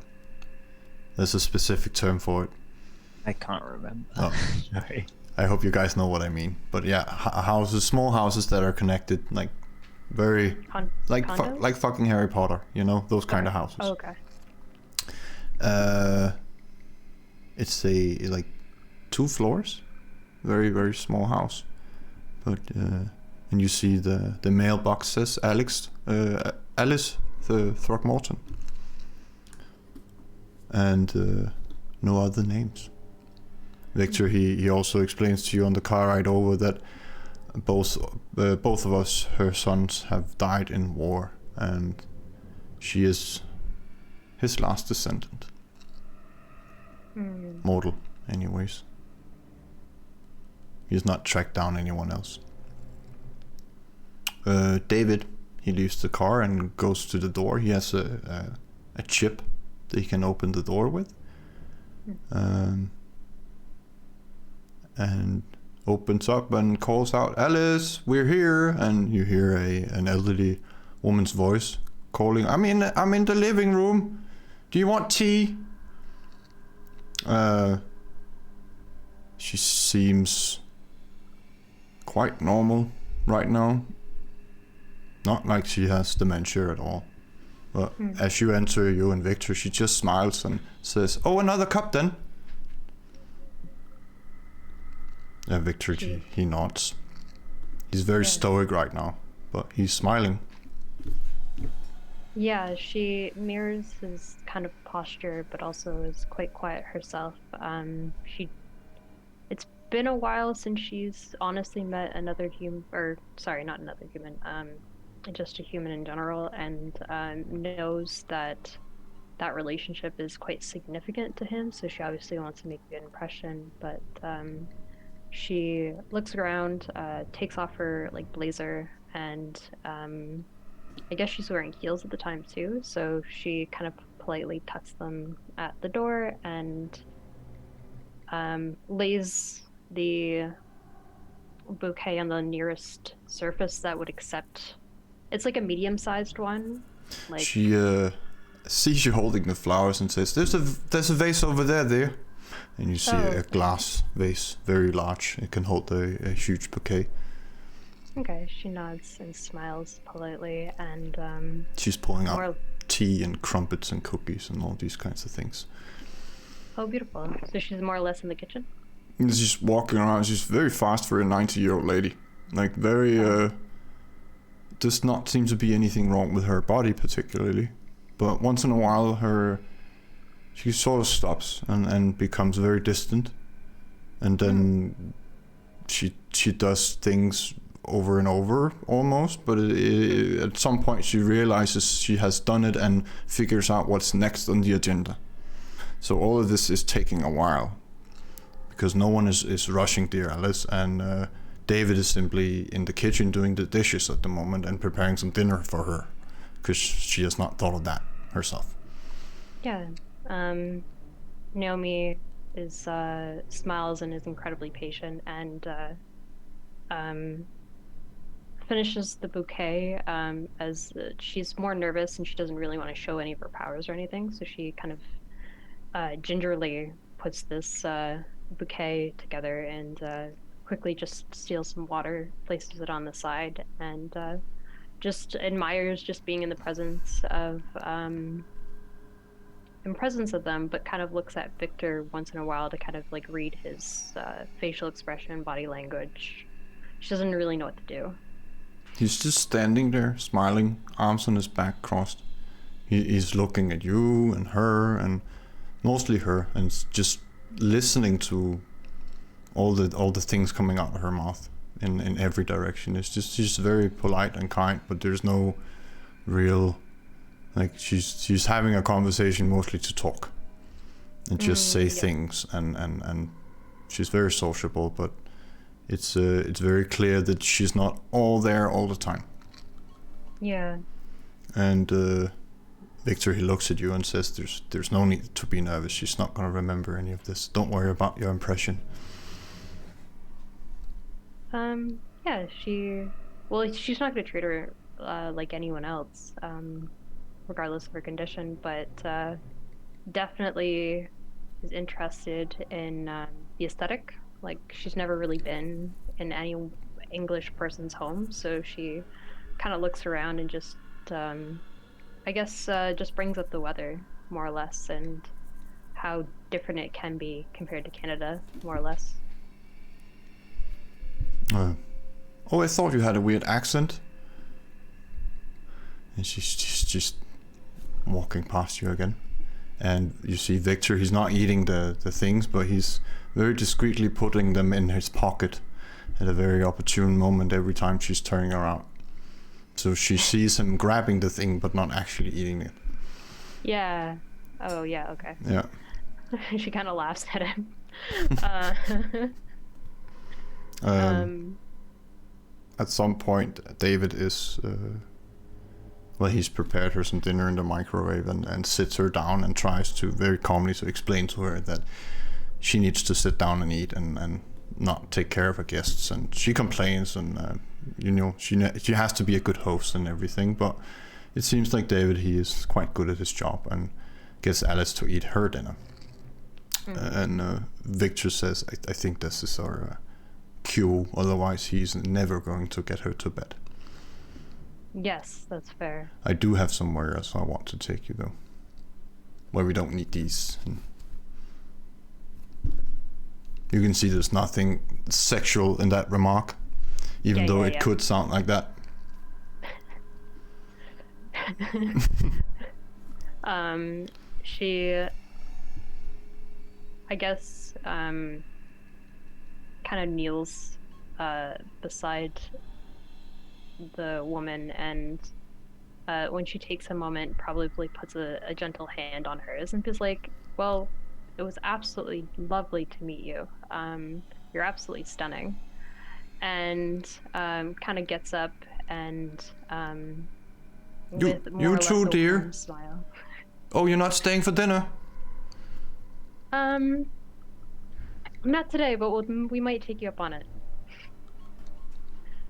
There's a specific term for it. I can't remember. Oh. Sorry. I hope you guys know what I mean. But yeah, houses, small houses that are connected, like very like fucking Harry Potter, you know, those kind of houses. Oh, okay. It's a like 2 floors, very very small house, but and you see the mailbox says Alice the Throckmorton, and no other names. Victor, he also explains to you on the car ride over that both of us, her sons, have died in war, and she is his last descendant. Mortal, anyways. He's not tracked down anyone else. David, he leaves the car and goes to the door. He has a chip that he can open the door with. And opens up and calls out, "Alice, we're here!" And you hear an elderly woman's voice calling, I'm in the living room. Do you want tea?" She seems quite normal right now. Not like she has dementia at all. But as you enter, you and Victor, she just smiles and says, "Oh, another cup then." Victor, he nods. He's very stoic right now, but he's smiling. Yeah, she mirrors his kind of posture, but also is quite quiet herself. It's been a while since she's honestly met another human, or sorry, not another human, just a human in general, and knows that that relationship is quite significant to him. So she obviously wants to make a good impression, but she looks around, takes off her like blazer, and I guess she's wearing heels at the time too. So she kind of politely tucks them at the door and lays the bouquet on the nearest surface that would accept. It's like a medium-sized one. Like She sees you holding the flowers and says, "There's a vase over there." And you see a glass vase, very large. It can hold a huge bouquet. Okay, she nods and smiles politely, and she's pulling out tea and crumpets and cookies and all these kinds of things. Oh, beautiful. So she's more or less in the kitchen? And she's walking around. She's very fast for a 90-year-old lady. Like, very, does not seem to be anything wrong with her body particularly. But once in a while, she sort of stops and becomes very distant. And then she does things over and over almost, but at some point she realizes she has done it and figures out what's next on the agenda. So all of this is taking a while because no one is rushing dear Alice, and David is simply in the kitchen doing the dishes at the moment and preparing some dinner for her because she has not thought of that herself. Yeah. Naomi smiles and is incredibly patient and finishes the bouquet as she's more nervous and she doesn't really want to show any of her powers or anything, so she kind of gingerly puts this bouquet together and quickly just steals some water, places it on the side, and just admires just being in the presence of them, but kind of looks at Victor once in a while to kind of like read his facial expression, body language. She doesn't really know what to do. He's just standing there, smiling, arms on his back crossed. He's looking at you and her, and mostly her, and just listening to all the things coming out of her mouth in every direction. It's just, she's very polite and kind, but there's no real, like, she's having a conversation mostly to talk and just say things, and she's very sociable, but it's very clear that she's not all there all the time. Yeah. And Victor, he looks at you and says, "There's no need to be nervous. She's not gonna remember any of this. Don't worry about your impression." Yeah, she's not gonna treat her like anyone else, regardless of her condition, but definitely is interested in the aesthetic. Like, she's never really been in any English person's home, so she kind of looks around and just, I guess, just brings up the weather, more or less, and how different it can be compared to Canada, more or less. Oh, I thought you had a weird accent. And she's just walking past you again. And you see Victor, he's not eating the things, but he's very discreetly putting them in his pocket at a very opportune moment every time she's turning around. So she sees him grabbing the thing, but not actually eating it. Yeah. Oh, yeah, okay. Yeah. She kind of laughs at him. At some point, David is... he's prepared her some dinner in the microwave and sits her down and tries to very calmly to explain to her that she needs to sit down and eat and not take care of her guests. And she complains, and she has to be a good host and everything. But it seems like David, he is quite good at his job and gets Alice to eat her dinner. And Victor says, I think this is our cue, otherwise he's never going to get her to bed. Yes, that's fair. I do have somewhere else I want to take you, though, where we don't need these. You can see there's nothing sexual in that remark, even though it could sound like that. She, I guess, kind of kneels beside the woman, and when she takes a moment, probably puts a gentle hand on hers and feels like, well, it was absolutely lovely to meet you. You're absolutely stunning. And kind of gets up and with more you or less too, a dear. warm smile. Oh, you're not staying for dinner? Not today, but we might take you up on it.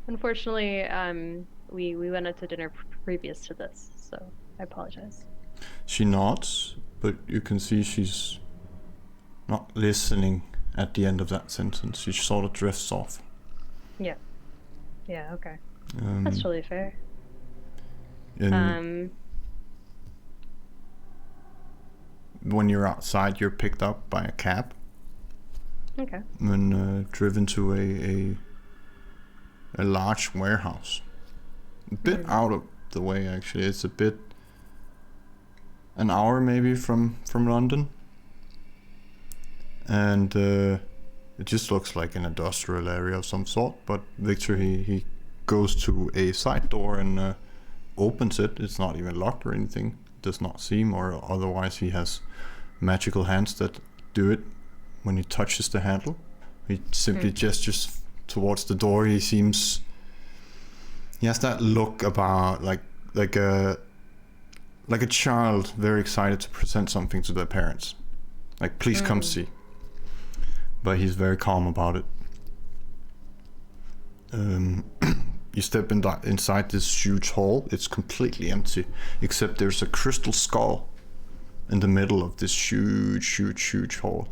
Unfortunately, we went out to dinner previous to this, so I apologize. She nods, but you can see she's not listening at the end of that sentence. She sort of drifts off. Yeah. Yeah, okay. That's totally fair. When you're outside, you're picked up by a cab. Okay. And driven to a large warehouse. A bit out of the way, actually. It's a bit... an hour maybe from London. And it just looks like an industrial area of some sort. But Victor, he goes to a side door and opens it. It's not even locked or anything. It does not seem, or otherwise he has magical hands that do it when he touches the handle. He simply gestures towards the door. He has that look about like a child very excited to present something to their parents. Like, please come see. But he's very calm about it. You step inside this huge hall. It's completely empty, except there's a crystal skull in the middle of this huge hall.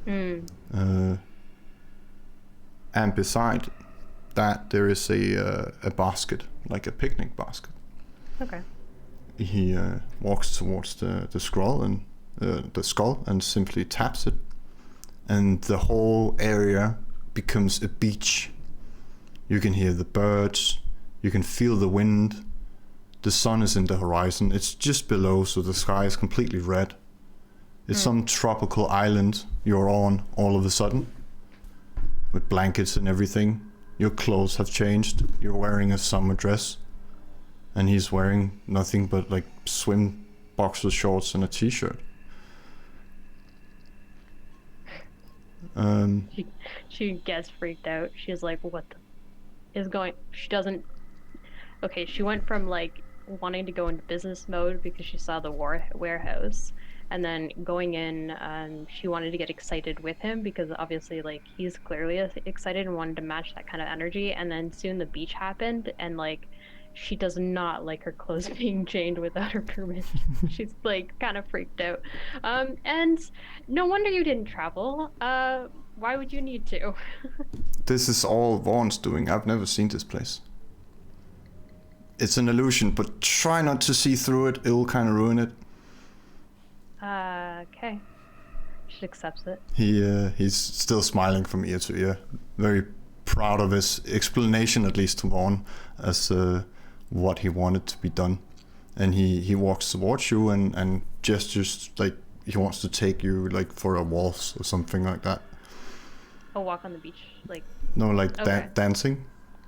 And beside that, there is a basket, like a picnic basket. Okay. He walks towards the skull and simply taps it, and the whole area becomes a beach. You can hear the birds, you can feel the wind. The sun is in the horizon. It's just below, so the sky is completely red. It's some tropical island you're on all of a sudden, with blankets and everything. Your clothes have changed. You're wearing a summer dress, and he's wearing nothing but like swim boxer shorts and a t-shirt. She gets freaked out. She's like, what is going... She doesn't... Okay, she went from like wanting to go into business mode because she saw the warehouse, and then going in, she wanted to get excited with him because obviously like he's clearly excited and wanted to match that kind of energy, and then soon the beach happened, and like she does not like her clothes being chained without her permission. She's like kind of freaked out. And no wonder you didn't travel. Why would you need to? This is all Vaughn's doing. I've never seen this place. It's an illusion, but try not to see through it. It'll kind of ruin it. Okay. She accepts it. He's still smiling from ear to ear. Very proud of his explanation, at least to Vaughn, as what he wanted to be done. And he walks towards you and gestures like he wants to take you like for a waltz or something like that. A walk on the beach, like... No, like dancing.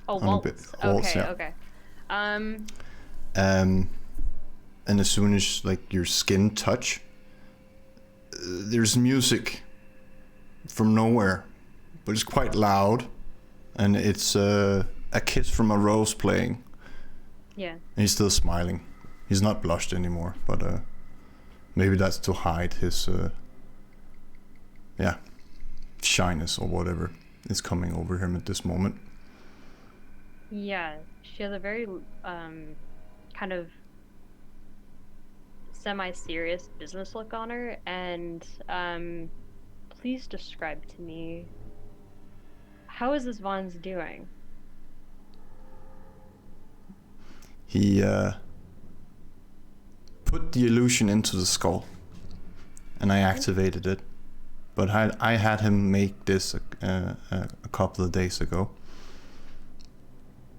Oh, waltz. Waltz, okay, yeah. okay. And as soon as like your skin touch, there's music from nowhere, but it's quite loud, and it's a Kiss from a Rose playing. Yeah. And he's still smiling. He's not blushed anymore, but maybe that's to hide his shyness or whatever is coming over him at this moment. Yeah, she has a very kind of semi-serious business look on her, and please describe to me, how is this Vaughn's doing? He put the illusion into the skull, and I activated it, but I had him make this a couple of days ago.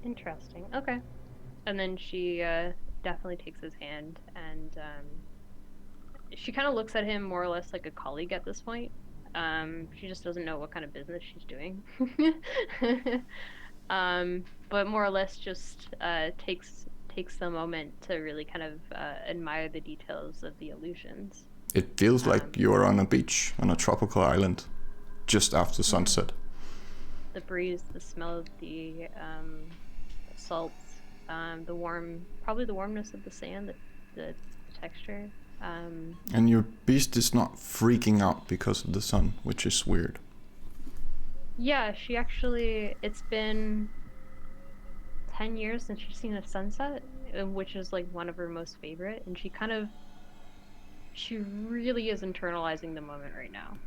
Interesting. Okay. And then she definitely takes his hand, and she kind of looks at him more or less like a colleague at this point. She just doesn't know what kind of business she's doing. But more or less just takes the moment to really kind of admire the details of the illusions. It feels like you're on a beach on a tropical island just after sunset. The breeze, the smell of the salts, the warmness of the sand, the texture. And your beast is not freaking out because of the sun, which is weird. Yeah, she actually, it's been 10 years since she's seen a sunset, which is like one of her most favorite, and she really is internalizing the moment right now,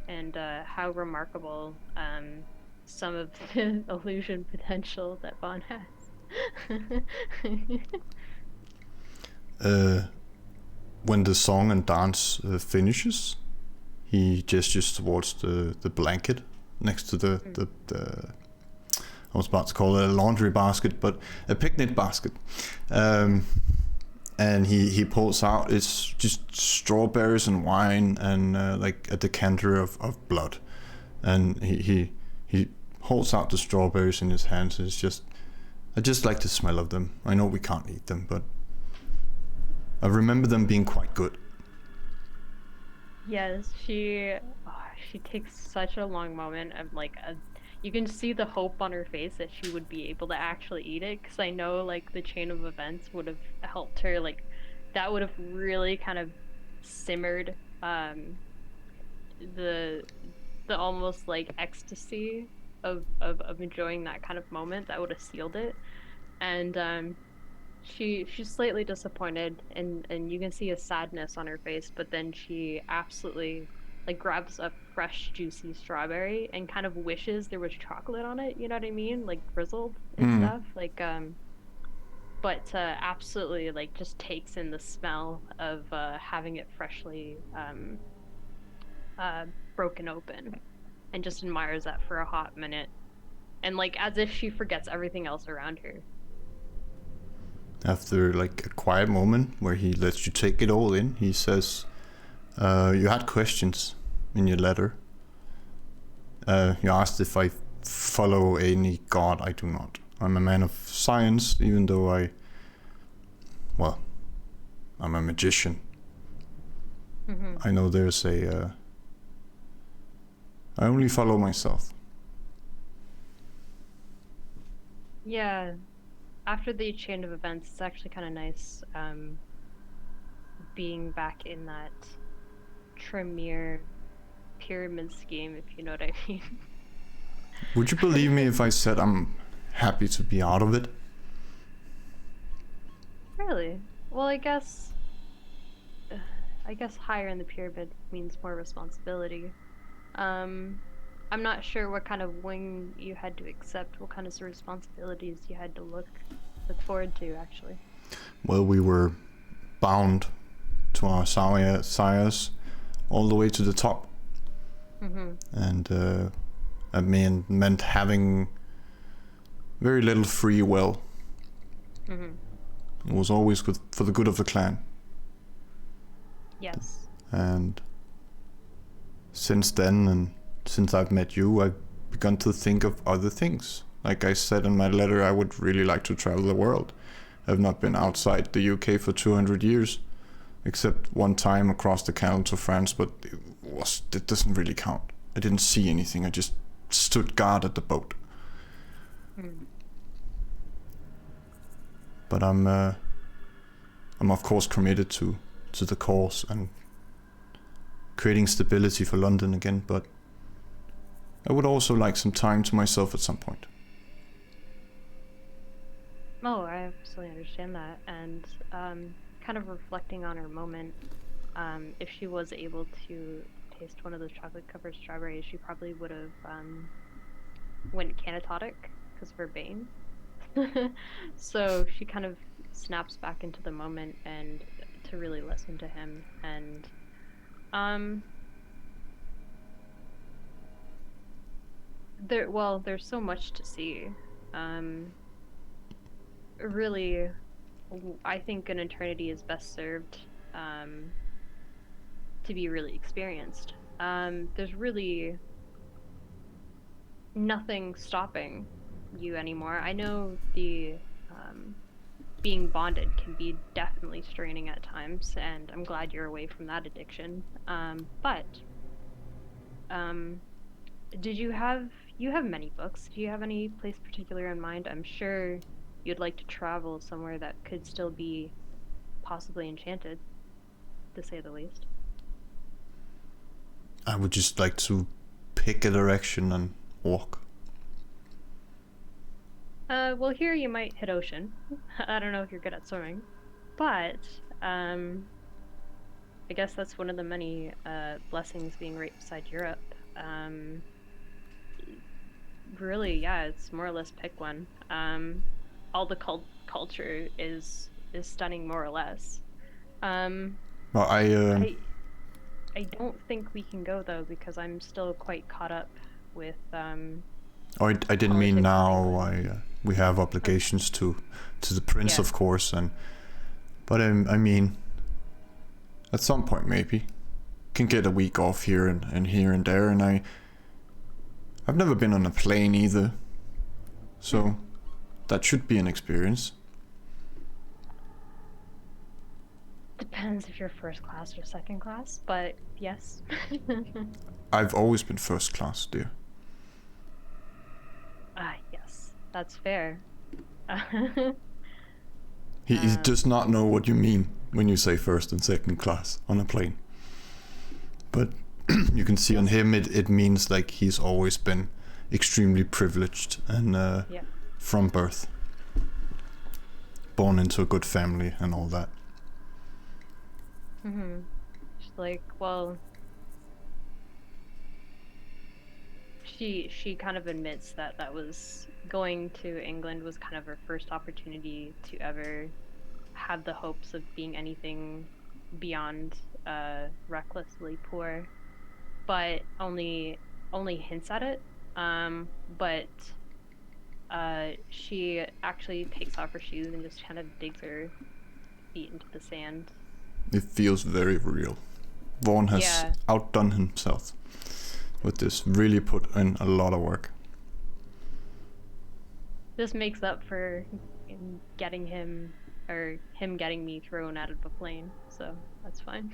and how remarkable some of the illusion potential that Vaughn has. When the song and dance finishes, he gestures towards the blanket next to the I was about to call it a laundry basket, but a picnic basket. And he pulls out, it's just strawberries and wine and like a decanter of blood. And he holds out the strawberries in his hands. And I just like the smell of them. I know we can't eat them, but I remember them being quite good. Yes, she takes such a long moment of like you can see the hope on her face that she would be able to actually eat it, because I know like the chain of events would have helped her, like that would have really kind of simmered the almost like ecstasy of enjoying that kind of moment. That would have sealed it. And she's slightly disappointed, and you can see a sadness on her face, but then she absolutely like grabs a fresh juicy strawberry and kind of wishes there was chocolate on it, you know what I mean, like drizzled and stuff, like but absolutely like just takes in the smell of having it freshly broken open, and just admires that for a hot minute, and like as if she forgets everything else around her. After like a quiet moment where he lets you take it all in, he says, you had questions in your letter. You asked if I follow any god. I do not. I'm a man of science, even though I'm a magician. Mm-hmm. I know there's I only follow myself. Yeah, after the chain of events, it's actually kind of nice being back in that Tremere pyramid scheme, if you know what I mean. Would you believe me if I said I'm happy to be out of it? Really? Well, I guess higher in the pyramid means more responsibility. I'm not sure what kind of wing you had to accept, what kind of responsibilities you had to look forward to, actually. Well, we were bound to our sires all the way to the top. Mm-hmm. And that meant having very little free will. Mm-hmm. It was always good for the good of the clan. Yes. And since then, and since I've met you, I've begun to think of other things. Like I said in my letter, I would really like to travel the world. I've not been outside the UK for 200 years, except one time across the canal to France, but it doesn't really count. I didn't see anything, I just stood guard at the boat. Mm. But I'm of course committed to the cause and creating stability for London again, but I would also like some time to myself at some point. Oh, I absolutely understand that. And kind of reflecting on her moment, if she was able to taste one of those chocolate-covered strawberries, she probably would have went canatotic because of her bane. So she kind of snaps back into the moment and to really listen to him. And there's so much to see. Really, I think an eternity is best served to be really experienced. There's really nothing stopping you anymore. I know the being bonded can be definitely straining at times, and I'm glad you're away from that addiction. But did you have many books? Do you have any place particular in mind? I'm sure you'd like to travel somewhere that could still be possibly enchanted, to say the least. I would just like to pick a direction and walk. Well, here you might hit ocean. I don't know if you're good at swimming, but I guess that's one of the many blessings being right beside Europe. Really, yeah, it's more or less pick one. All the culture is stunning, more or less. Um, Well, I I don't think we can go though because I'm still quite caught up with I didn't mean politics of now. England. We have obligations to the prince, Yeah. of course, but I mean, at some point maybe can get a week off here and here and there, and I've never been on a plane either, so that should be an experience. Depends if you're first class or second class, but yes. I've always been first class, dear. Ah, yes, that's fair. He does not know what you mean when you say first and second class on a plane. But you can see on him it means like he's always been extremely privileged and Yeah. from birth. Born into a good family and all that. She's like, well, she kind of admits that that was going to England was kind of her first opportunity to ever have the hopes of being anything beyond recklessly poor, but only hints at it. But she actually takes off her shoes and just kind of digs her feet into the sand. It feels very real. Vaughn has Yeah. outdone himself with this, really put in a lot of work. This makes up for getting him or him getting me thrown out of a plane, so that's fine.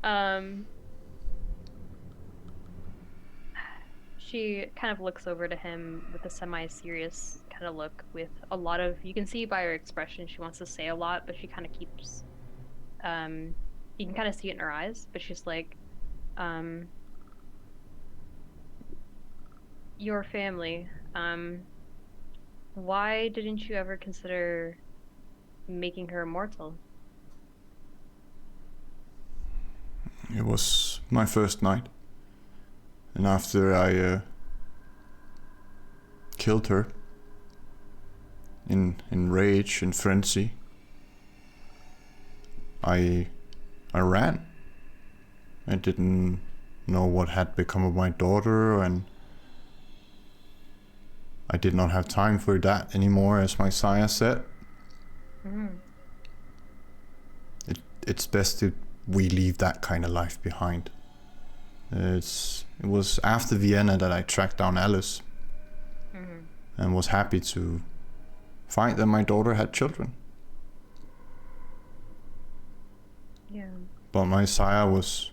um she kind of looks over to him with a semi-serious kind of look with a lot of, you can see by her expression she wants to say a lot, but she kind of keeps you can kind of see it in her eyes, but she's like, your family, why didn't you ever consider making her immortal? It was my first night. And after I killed her in rage and frenzy, I ran. I didn't know what had become of my daughter, and I did not have time for that anymore, as my sire said. It's best that we leave that kind of life behind. It was after Vienna that I tracked down Alice and was happy to find that my daughter had children. Yeah. But my sire was,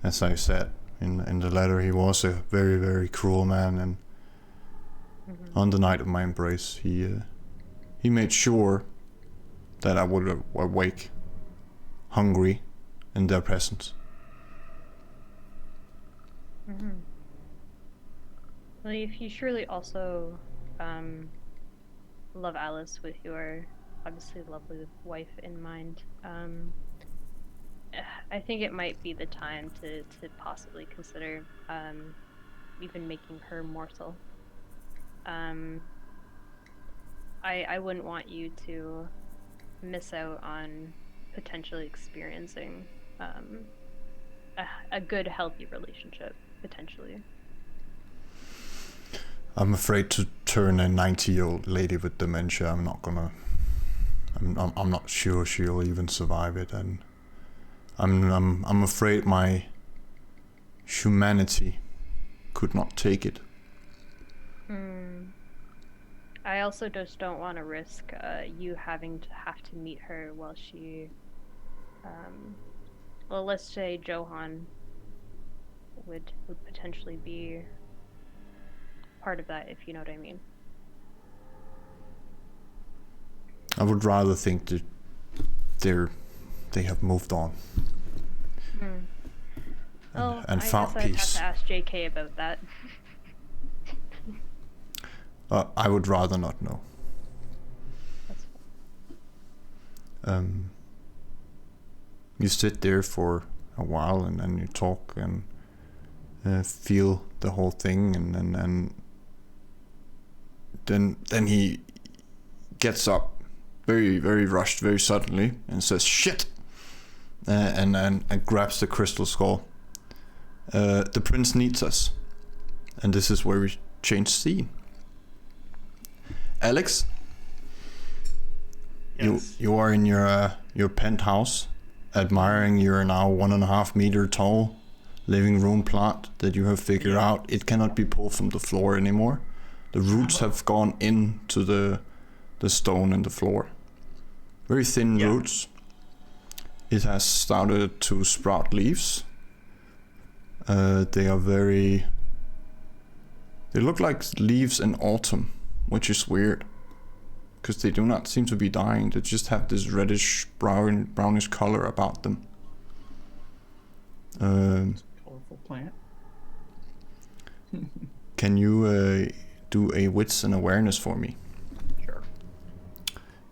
as I said in the letter, he was a very, very cruel man, and on the night of my embrace, he made sure that I would awake hungry in their presence. Well, if you surely also love Alice with your obviously lovely wife in mind, I think it might be the time to possibly consider even making her mortal. I wouldn't want you to miss out on potentially experiencing a good, healthy relationship, potentially. I'm afraid to turn a 90-year-old lady with dementia. I'm not sure she'll even survive it, and I'm afraid my humanity could not take it. I also just don't want to risk you having to have to meet her while she, well, let's say Johan would potentially be part of that, if you know what I mean. I would rather think that they have moved on. Well, and I found guess I'd peace. have to ask JK about that. I would rather not know. That's You sit there for a while and then you talk and feel the whole thing, and then he gets up very, very rushed, very suddenly, and says shit, and grabs the crystal skull. The prince needs us, and this is where we change scene. Alex, Yes. you are in your penthouse, admiring your now 1.5 meter tall living room plant that you have figured out it cannot be pulled from the floor anymore. The roots have gone into the stone in the floor. Very thin roots. It has started to sprout leaves. They look like leaves in autumn, which is weird, because they do not seem to be dying. They just have this reddish brownish color about them. Colorful plant. Can you do a wits and awareness for me? Sure.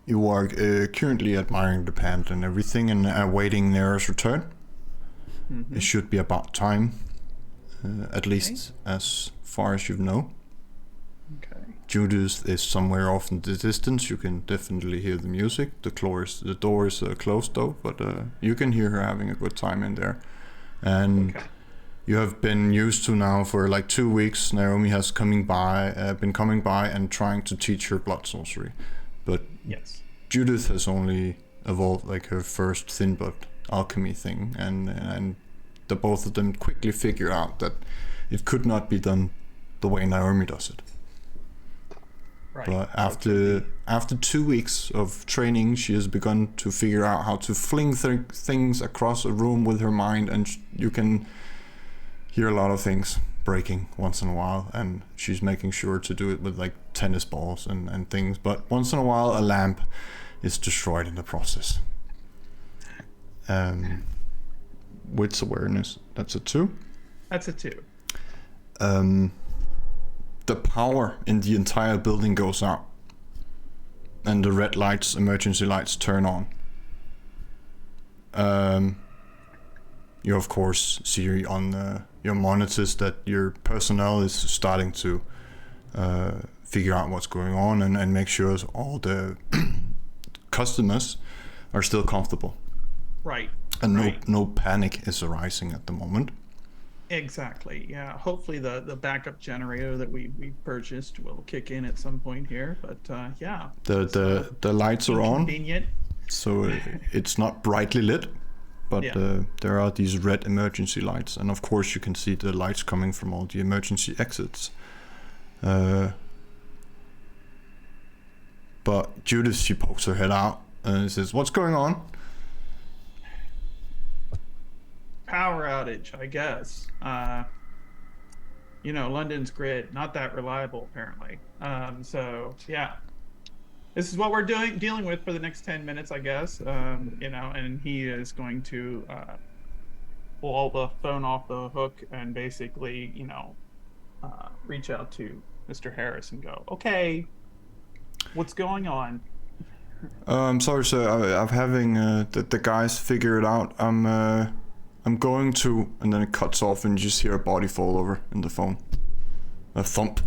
You are currently admiring the plant and everything, and awaiting Nera's return. Mm-hmm. It should be about time, at least as far as you know. Okay. Judith is somewhere off in the distance. You can definitely hear the music. The door is closed though, but you can hear her having a good time in there. And you have been used to now for like 2 weeks. Naomi has been coming by and trying to teach her blood sorcery, but Yes. Judith has only evolved like her first thin blood alchemy thing, and the both of them quickly figure out that it could not be done the way Naomi does it. Right. But after 2 weeks of training, she has begun to figure out how to fling things across a room with her mind, and you can hear a lot of things breaking once in a while, and she's making sure to do it with like tennis balls and things, but once in a while a lamp is destroyed in the process. Wits awareness, that's a 2. That's a 2. The power in the entire building goes out, and the red lights, emergency lights, turn on. You of course see on your monitors that your personnel is starting to figure out what's going on and make sure all the customers are still comfortable. Right. And no panic is arising at the moment. Exactly. Yeah. Hopefully the backup generator that we purchased will kick in at some point here. But yeah. The lights are on. Convenient. So it's not brightly lit, but there are these red emergency lights, and of course you can see the lights coming from all the emergency exits. But Judith, she pokes her head out and says, "What's going on?" Power outage, I guess. London's grid, not that reliable apparently. So yeah, this is what we're dealing with for the next 10 minutes, I guess. And he is going to pull the phone off the hook and basically, reach out to Mr. Harris and go, okay, what's going on? I'm sorry, sir. I'm having the guys figure it out. I'm going to, and then it cuts off, and you just hear a body fall over in the phone. A thump,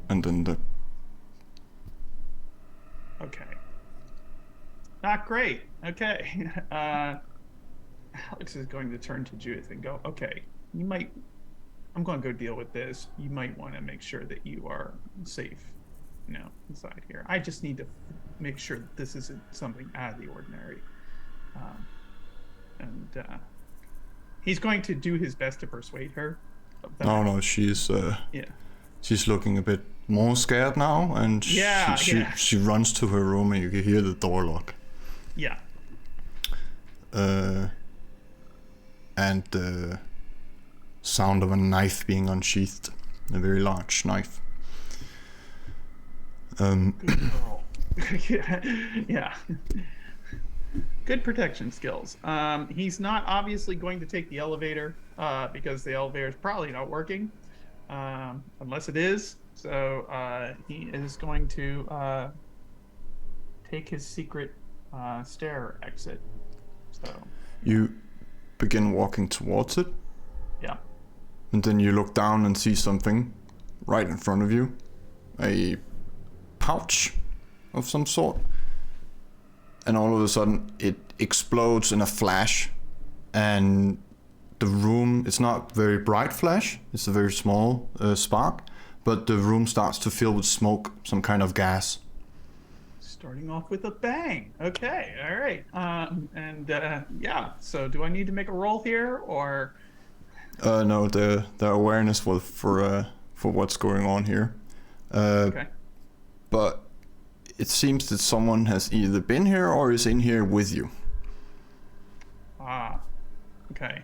and then the. Okay. Not great. Okay. Alex is going to turn to Judith and go, okay, I'm going to go deal with this. You might want to make sure that you are safe, inside here. I just need to make sure that this isn't something out of the ordinary. He's going to do his best to persuade her. No, she's she's looking a bit more scared now, and she runs to her room, and you can hear the door lock. Yeah. And the sound of a knife being unsheathed, a very large knife. Good girl. Yeah. Good protection skills. He's not obviously going to take the elevator because the elevator is probably not working, unless it is. So he is going to take his secret stair exit. So You begin walking towards it, yeah. and then you look down and see something right in front of you. A pouch of some sort. And all of a sudden it explodes in a flash, and the room, it's not very bright flash, it's a very small spark, but the room starts to fill with smoke, some kind of gas. Starting off with a bang. Okay, all right. Yeah, so do I need to make a roll here, or? No, the awareness for what's going on here. Okay. But it seems that someone has either been here or is in here with you. Ah, okay.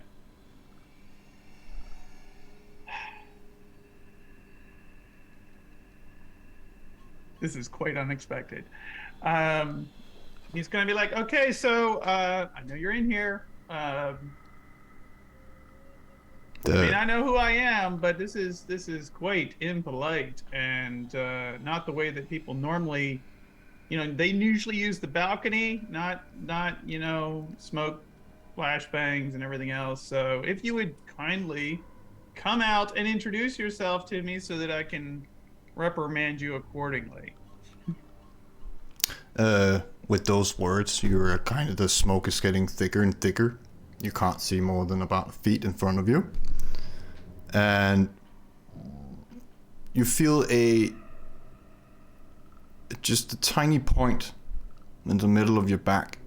This is quite unexpected. He's gonna be like, okay, so I know you're in here. I mean, I know who I am, but this is quite impolite and not the way that people normally, they usually use the balcony, not smoke, flashbangs, and everything else. So if you would kindly come out and introduce yourself to me so that I can reprimand you accordingly. With those words, the smoke is getting thicker and thicker. You can't see more than about feet in front of you. And you feel just a tiny point in the middle of your back,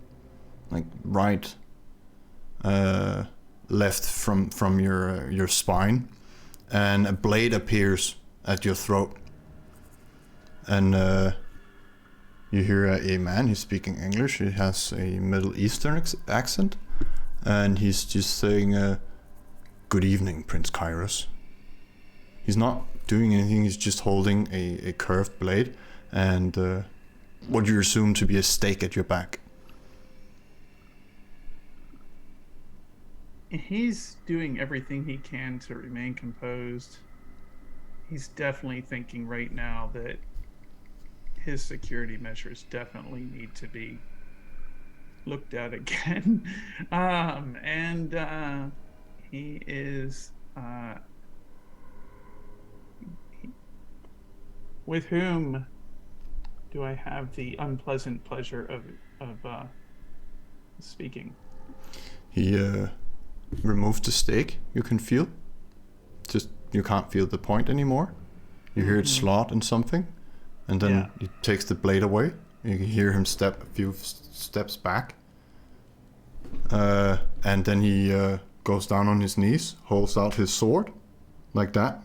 like right left from your spine, and a blade appears at your throat. And you hear a man, he's speaking English, he has a Middle Eastern accent, and he's just saying, good evening, Prince Kairos. He's not doing anything, he's just holding a curved blade and what you assume to be a stake at your back. He's doing everything he can to remain composed. He's definitely thinking right now that his security measures definitely need to be looked at again. He is with whom do I have the unpleasant pleasure of speaking? He removed the stake, you can feel. Just, you can't feel the point anymore. You hear it slot in something, and then he takes the blade away. You can hear him step a few steps back. And then he goes down on his knees, holds out his sword, like that,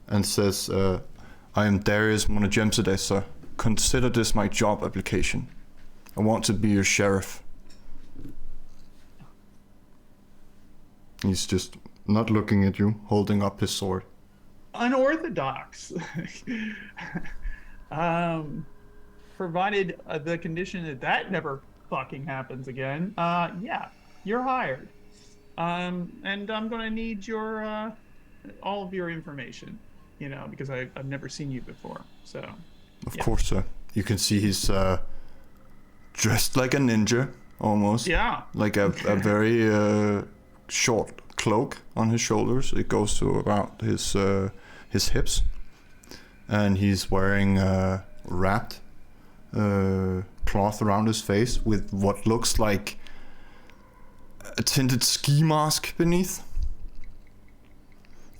and says, I am Darius Monogemsides, sir. Consider this my job application. I want to be your sheriff. He's just not looking at you, holding up his sword. Unorthodox. Provided the condition that never fucking happens again. Yeah, you're hired. And I'm gonna need your all of your information, because I've never seen you before. So of course, sir. You can see he's dressed like a ninja, almost. Yeah. Like a very short cloak on his shoulders. It goes to about his hips, and he's wearing wrapped cloth around his face with what looks like a tinted ski mask beneath.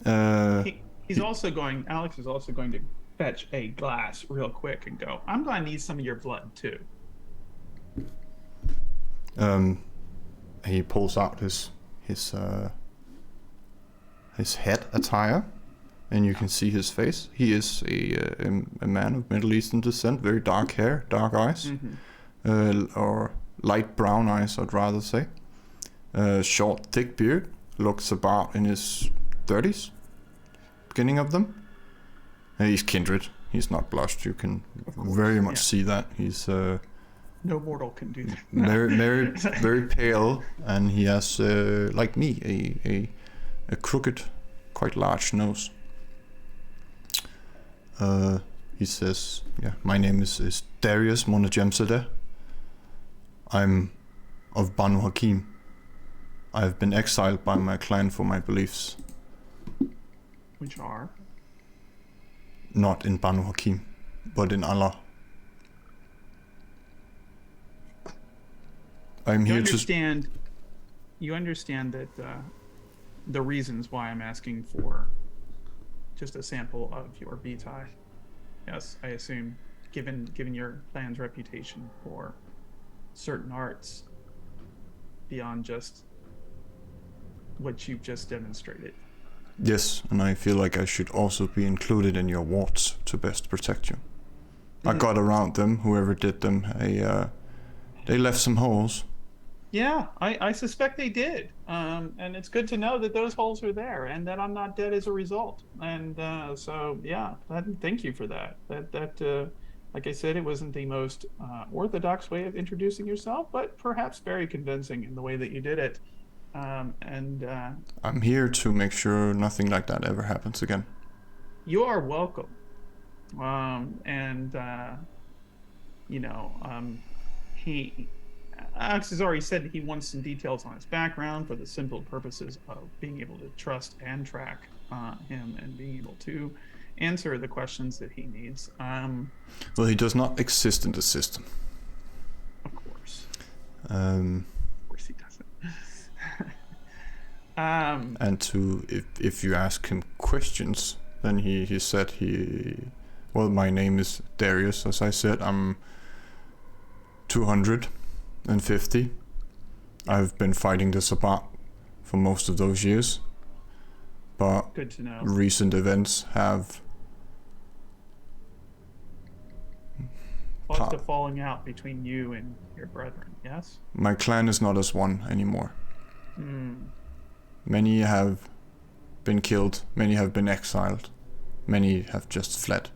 Alex is also going to fetch a glass real quick and go, I'm going to need some of your blood too. He pulls out his head attire, and you can see his face. He is a man of Middle Eastern descent, very dark hair, dark eyes, or light brown eyes, I'd rather say. Short, thick beard, looks about in his 30s, beginning of them. And he's kindred. He's not blushed. You can very much see that. He's no mortal can do that. very pale, and he has, like me, a crooked, quite large nose. He says, yeah, my name is Darius Monajemzadeh. I'm of Banu Hakim. I have been exiled by my clan for my beliefs. Which are? Not in Banu Hakim, but in Allah. I'm You here understand. You understand that the reasons why I'm asking for just a sample of your B-tie. Yes, I assume, given your clan's reputation for certain arts beyond just what you've just demonstrated. Yes, and I feel like I should also be included in your wards to best protect you. I got around them, whoever did them. They left some holes. Yeah, I suspect they did. And it's good to know that those holes are there and that I'm not dead as a result. And so, yeah, thank you for that. That like I said, it wasn't the most orthodox way of introducing yourself, but perhaps very convincing in the way that you did it. I'm here to make sure nothing like that ever happens again. You are welcome. Alex has already said he wants some details on his background for the simple purposes of being able to trust and track him and being able to answer the questions that he needs. Well, he does not exist in the system. Of course. Of course he doesn't. And if you ask him questions, then he said well, my name is Darius, as I said. I'm 250. I've been fighting the Sabbat for most of those years, but good to know. Recent events have caused a falling out between you and your brethren. Yes. My clan is not as one anymore. Many have been killed, many have been exiled, many have just fled.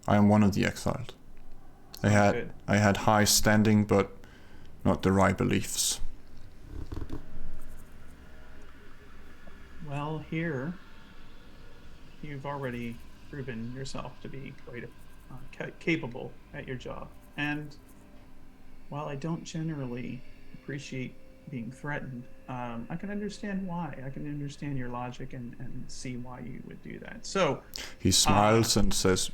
I am one of the exiled. I had high standing, but not the right beliefs. Well, here you've already proven yourself to be quite capable at your job. And while I don't generally appreciate being threatened, I can understand why. I can understand your logic and see why you would do that. So he smiles and says,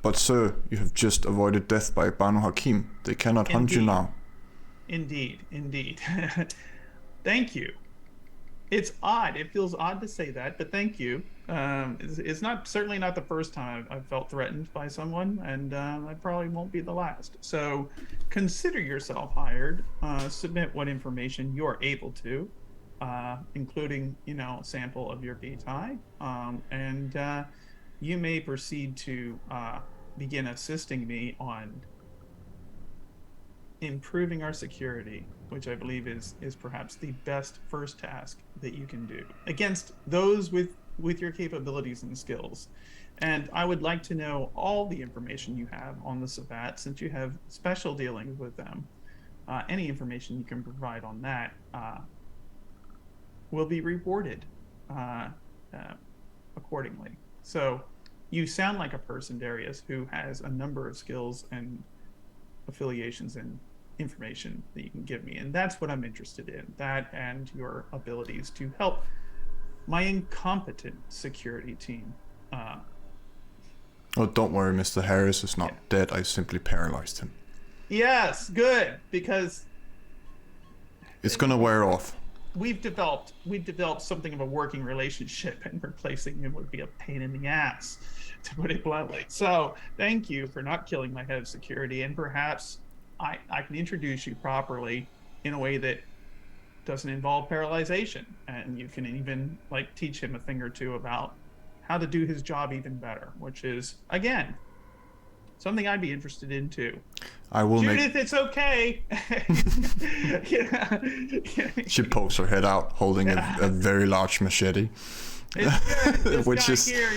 "But sir, you have just avoided death by Banu Hakim. They cannot hunt you now." Indeed. Thank you. It's odd. It feels odd to say that, but thank you. It's certainly not the first time I've felt threatened by someone, and I probably won't be the last. So consider yourself hired. Submit what information you're able to, including, a sample of your B-tie, and you may proceed to begin assisting me on improving our security, which I believe is perhaps the best first task that you can do against those with your capabilities and skills. And I would like to know all the information you have on the Sabbat, since you have special dealings with them. Any information you can provide on that will be rewarded accordingly. So you sound like a person, Darius, who has a number of skills and affiliations and information that you can give me, and that's what I'm interested in, that and your abilities to help my incompetent security team. Oh, don't worry, Mr. Harris is not dead. I simply paralyzed him. Yes, good, because it's gonna wear off. We've developed something of a working relationship, and replacing him would be a pain in the ass, to put it bluntly. So thank you for not killing my head of security, and perhaps I can introduce you properly in a way that doesn't involve paralyzation, and you can even teach him a thing or two about how to do his job even better, which is, again, something I'd be interested in too. I will Judith, it's okay. She pokes her head out, holding a very large machete. It's good. This guy here,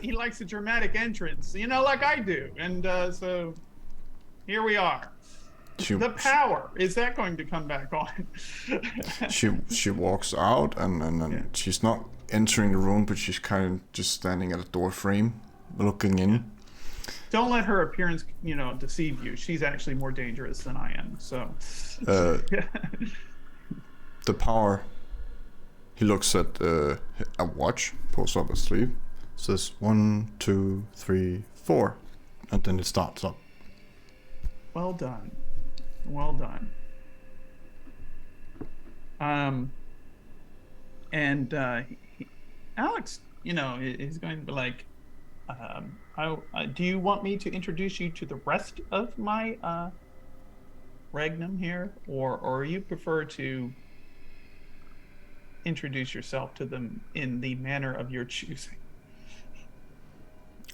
he likes a dramatic entrance, like I do, and so here we are. The power, is that going to come back on? She walks out and she's not entering the room, but she's kind of just standing at a door frame, looking in. Don't let her appearance, deceive you. She's actually more dangerous than I am. So, the power. He looks at a watch, pulls up a sleeve, says 1, 2, 3, 4, and then it starts up. Well done. Well done. Alex, is going to be like, do you want me to introduce you to the rest of my regnum here, or you prefer to introduce yourself to them in the manner of your choosing?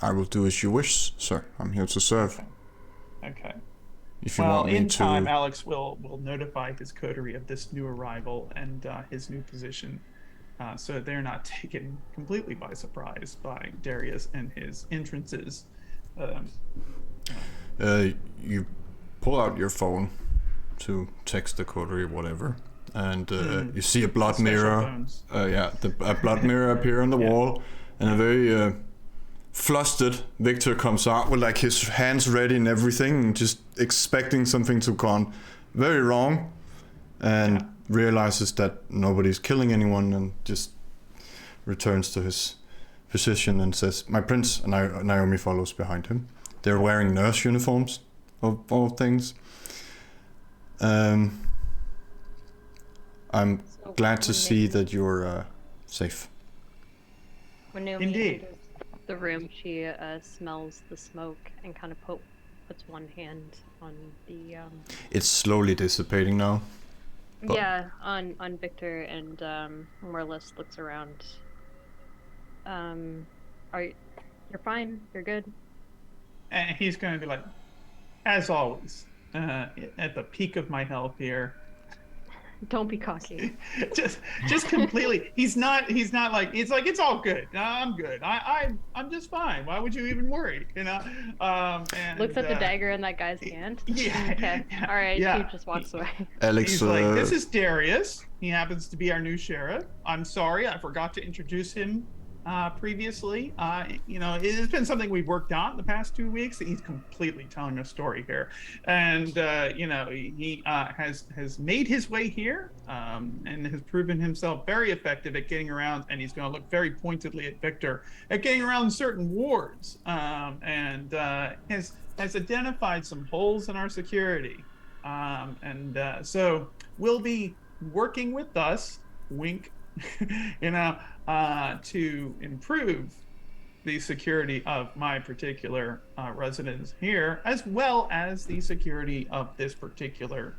I will do as you wish, sir. I'm here to serve. Okay. If you want me in to... time, Alex will notify his coterie of this new arrival and his new position, so they're not taken completely by surprise by Darius and his entrances. You pull out your phone to text the coterie, whatever, and you see a blood mirror. A blood mirror appear on the wall, and a very flustered Victor comes out with like his hands ready and everything, just expecting something to gone very wrong, and realizes that nobody's killing anyone, and just returns to his position and says, "My prince," and Naomi follows behind him. They're wearing nurse uniforms, of all things. I'm glad to see that you're safe. When Naomi Indeed. enters the room, she smells the smoke and kind of puts one hand on the It's slowly dissipating now. But... on Victor, and Morlis looks around. You're fine? You're good? And he's going to be like, as always, at the peak of my health here. Don't be cocky. just completely. He's not like, it's all good. No, I'm good. I'm just fine. Why would you even worry? And looks at the dagger in that guy's hand. Yeah. Okay. All right. Yeah. He just walks away. Alex, He's like, this is Darius. He happens to be our new sheriff. I'm sorry, I forgot to introduce him previously. It's been something we've worked on the past 2 weeks. He's completely telling a story here, and he has made his way here and has proven himself very effective at getting around. And he's going to look very pointedly at Victor at getting around certain wards, and has identified some holes in our security, so will be working with us. Wink. To improve the security of my particular residence here, as well as the security of this particular.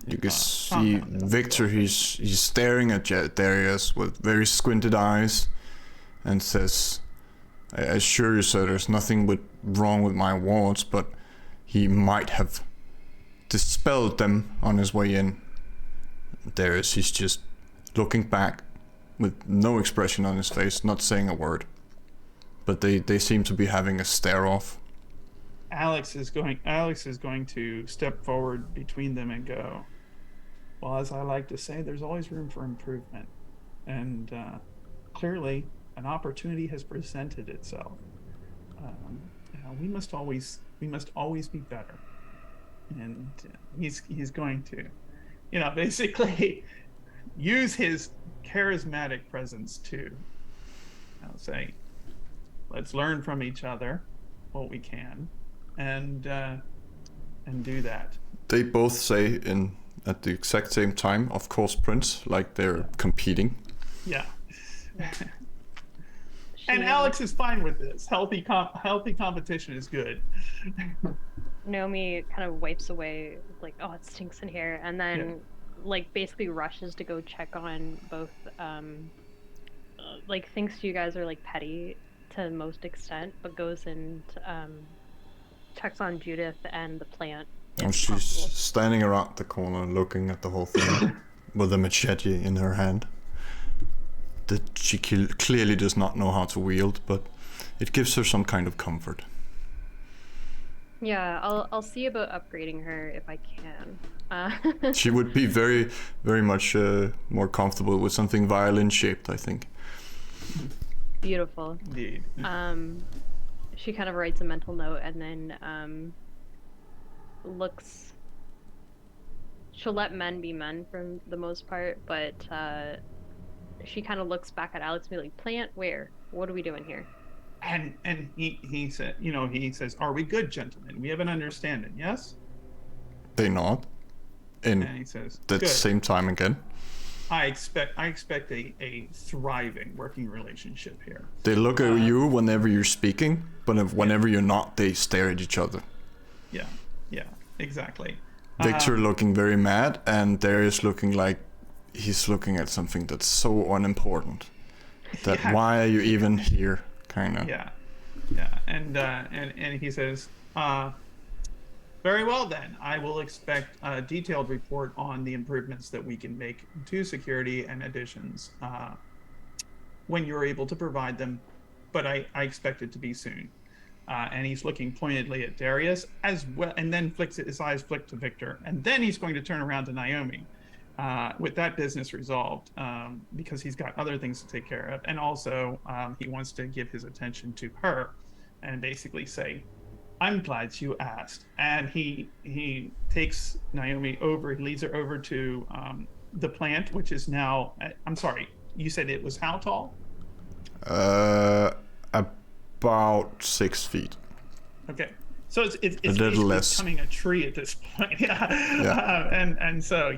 You can see Victor. He's staring at Darius with very squinted eyes, and says, "I assure you, sir, there's nothing wrong with my wards, but he might have dispelled them on his way in." Darius, he's just looking back with no expression on his face, not saying a word. But they seem to be having a stare off. Alex is going to step forward between them and go, "Well, as I like to say, there's always room for improvement. And clearly an opportunity has presented itself. We must always be better." And he's going to, basically use his charismatic presence to say, "Let's learn from each other what we can, and do that." They both say at the exact same time, "Of course, Prince," like they're competing. Yeah. And Alex is fine with this. Healthy competition is good. Naomi kind of wipes away, like, "Oh, it stinks in here," and then basically rushes to go check on both, thinks you guys are petty to the most extent, but goes and checks on Judith and the plant. And she's standing around the corner looking at the whole thing with a machete in her hand that she clearly does not know how to wield, but it gives her some kind of comfort. Yeah, I'll see about upgrading her if I can. She would be very, very much more comfortable with something violin shaped, I think. Beautiful. Indeed. she kind of writes a mental note and then looks. She'll let men be men for the most part, but she kind of looks back at Alex and be like, "Plant where? What are we doing here?" And he said, he says, "Are we good, gentlemen? We have an understanding, yes?" They nod. And he says, At the "Good. same time again. I expect a thriving working relationship here." They look at you whenever you're speaking, but whenever you're not, they stare at each other. Yeah, exactly. Victor looking very mad, and Darius looking like he's looking at something that's so unimportant. That why are you even here, kind of. Yeah, and he says, "Very well then. I will expect a detailed report on the improvements that we can make to security and additions when you're able to provide them, but I expect it to be soon." And he's looking pointedly at Darius as well, and then his eyes flick to Victor, and then he's going to turn around to Naomi with that business resolved, because he's got other things to take care of, and also he wants to give his attention to her and basically say, "I'm glad you asked." And he takes Naomi over, he leads her over to the plant, which is now, I'm sorry, you said it was how tall? About 6 feet. Okay, so it's a little less. Becoming a tree at this point. And so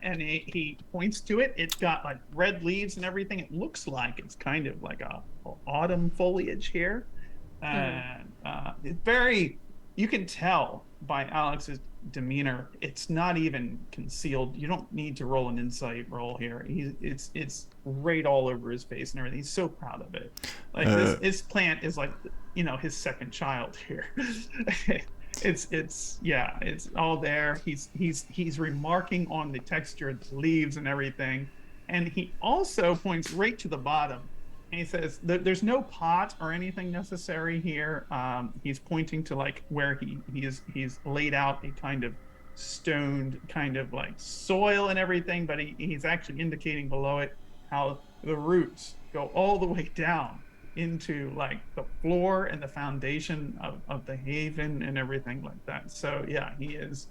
and he points to it. It's got like red leaves and everything. It looks like it's kind of like a autumn foliage here, and it's very. You can tell by Alex's demeanor, it's not even concealed. You don't need to roll an insight roll here. It's right all over his face and everything. He's so proud of it. Like this plant is like, his second child here. It's all there. He's remarking on the texture of the leaves and everything, and he also points right to the bottom. And he says, "There's no pot or anything necessary here." He's pointing to like where he's laid out a kind of stoned kind of like soil and everything, but he's actually indicating below it how the roots go all the way down into like the floor and the foundation of the haven and everything like that. So yeah, he is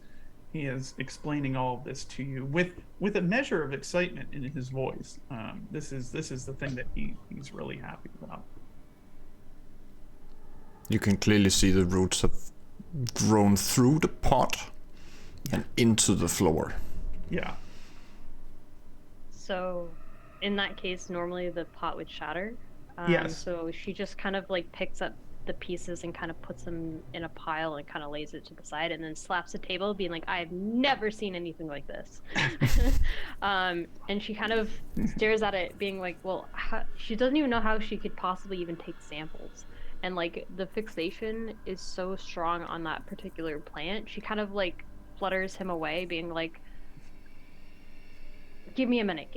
explaining all of this to you with a measure of excitement in his voice. This is the thing that he's really happy about. You can clearly see the roots have grown through the pot and into the floor. Yeah. So, in that case, normally the pot would shatter. Yes. So she just kind of like picks up the pieces and kind of puts them in a pile and kind of lays it to the side and then slaps the table being like, "I've never seen anything like this." And she kind of stares at it being like, well, she doesn't even know how she could possibly even take samples, and like the fixation is so strong on that particular plant. She kind of like flutters him away being like, give me a minute,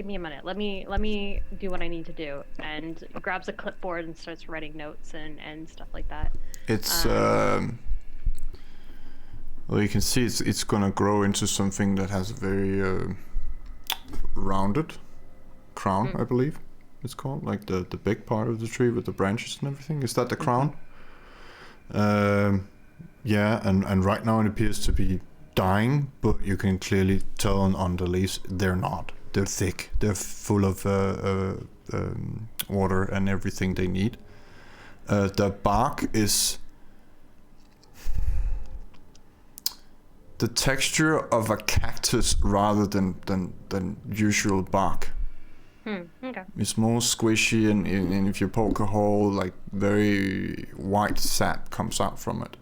let me do what I need to do, and grabs a clipboard and starts writing notes and stuff like that. It's well, you can see it's gonna grow into something that has a very rounded crown, I believe it's called, like the big part of the tree with the branches and everything. Is that the crown? Yeah, and right now it appears to be dying, but you can clearly tell on the leaves they're not. They're thick. They're full of water and everything they need. The bark is the texture of a cactus rather than usual bark. Okay. It's more squishy, and if you poke a hole, like very white sap comes out from it.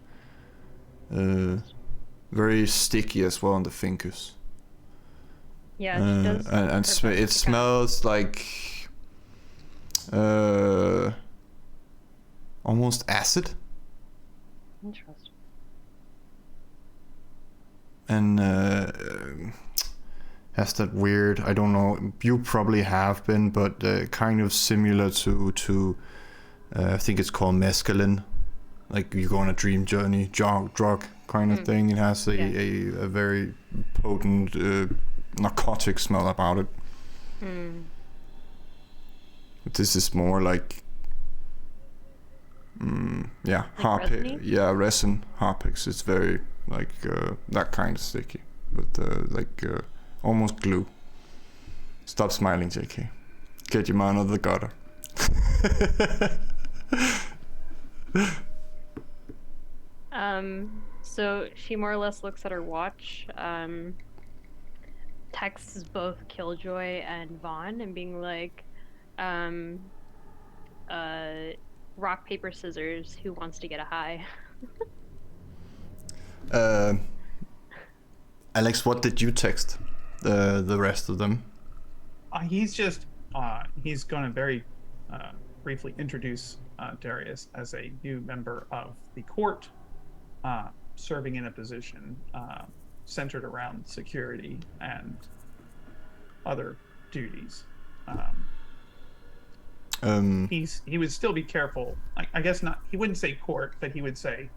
Very sticky as well on the fingers. Yeah, she does. And it smells like almost acid. Interesting. And has that weird, I don't know, you probably have been, but kind of similar to I think it's called mescaline. Like you go on a dream journey, drug kind of thing. It has a very potent narcotic smell about it. But this is more like yeah, Like resiny? yeah, resin harpics. It's very like that kind of sticky, but like almost glue. Stop smiling, JK. Get your man out of the gutter. So she more or less looks at her watch, texts both Killjoy and Vaughn and being like, um, rock, paper, scissors, who wants to get a high? Alex, what did you text the rest of them? He's just he's going to very briefly introduce Darius as a new member of the court, serving in a position centered around security and other duties. He would still be careful. I guess not. He wouldn't say court, but he would say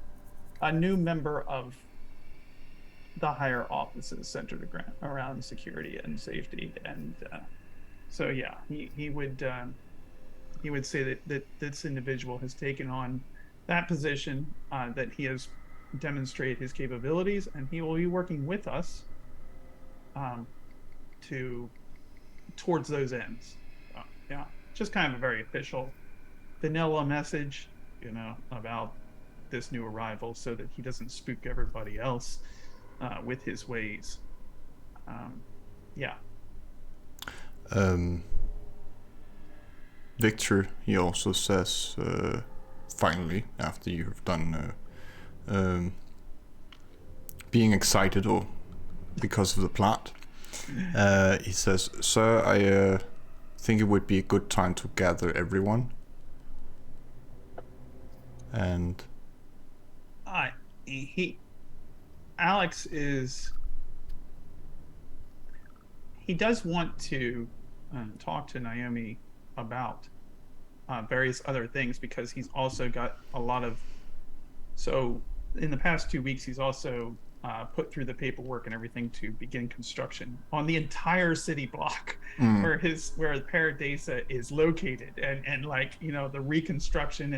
a new member of the higher offices centered around security and safety. And so, yeah, he would say that this individual has taken on that position, that he has demonstrated his capabilities, and he will be working with us towards those ends. So, yeah, just kind of a very official, vanilla message, about this new arrival, so that he doesn't spook everybody else with his ways. Yeah. Victor, he also says, finally, after you have done being excited or because of the plot, he says, "Sir, I think it would be a good time to gather everyone." And Alex he does want to talk to Naomi about various other things, because he's also got a lot of, so in the past 2 weeks he's also put through the paperwork and everything to begin construction on the entire city block where Paradisa is located, and like, the reconstruction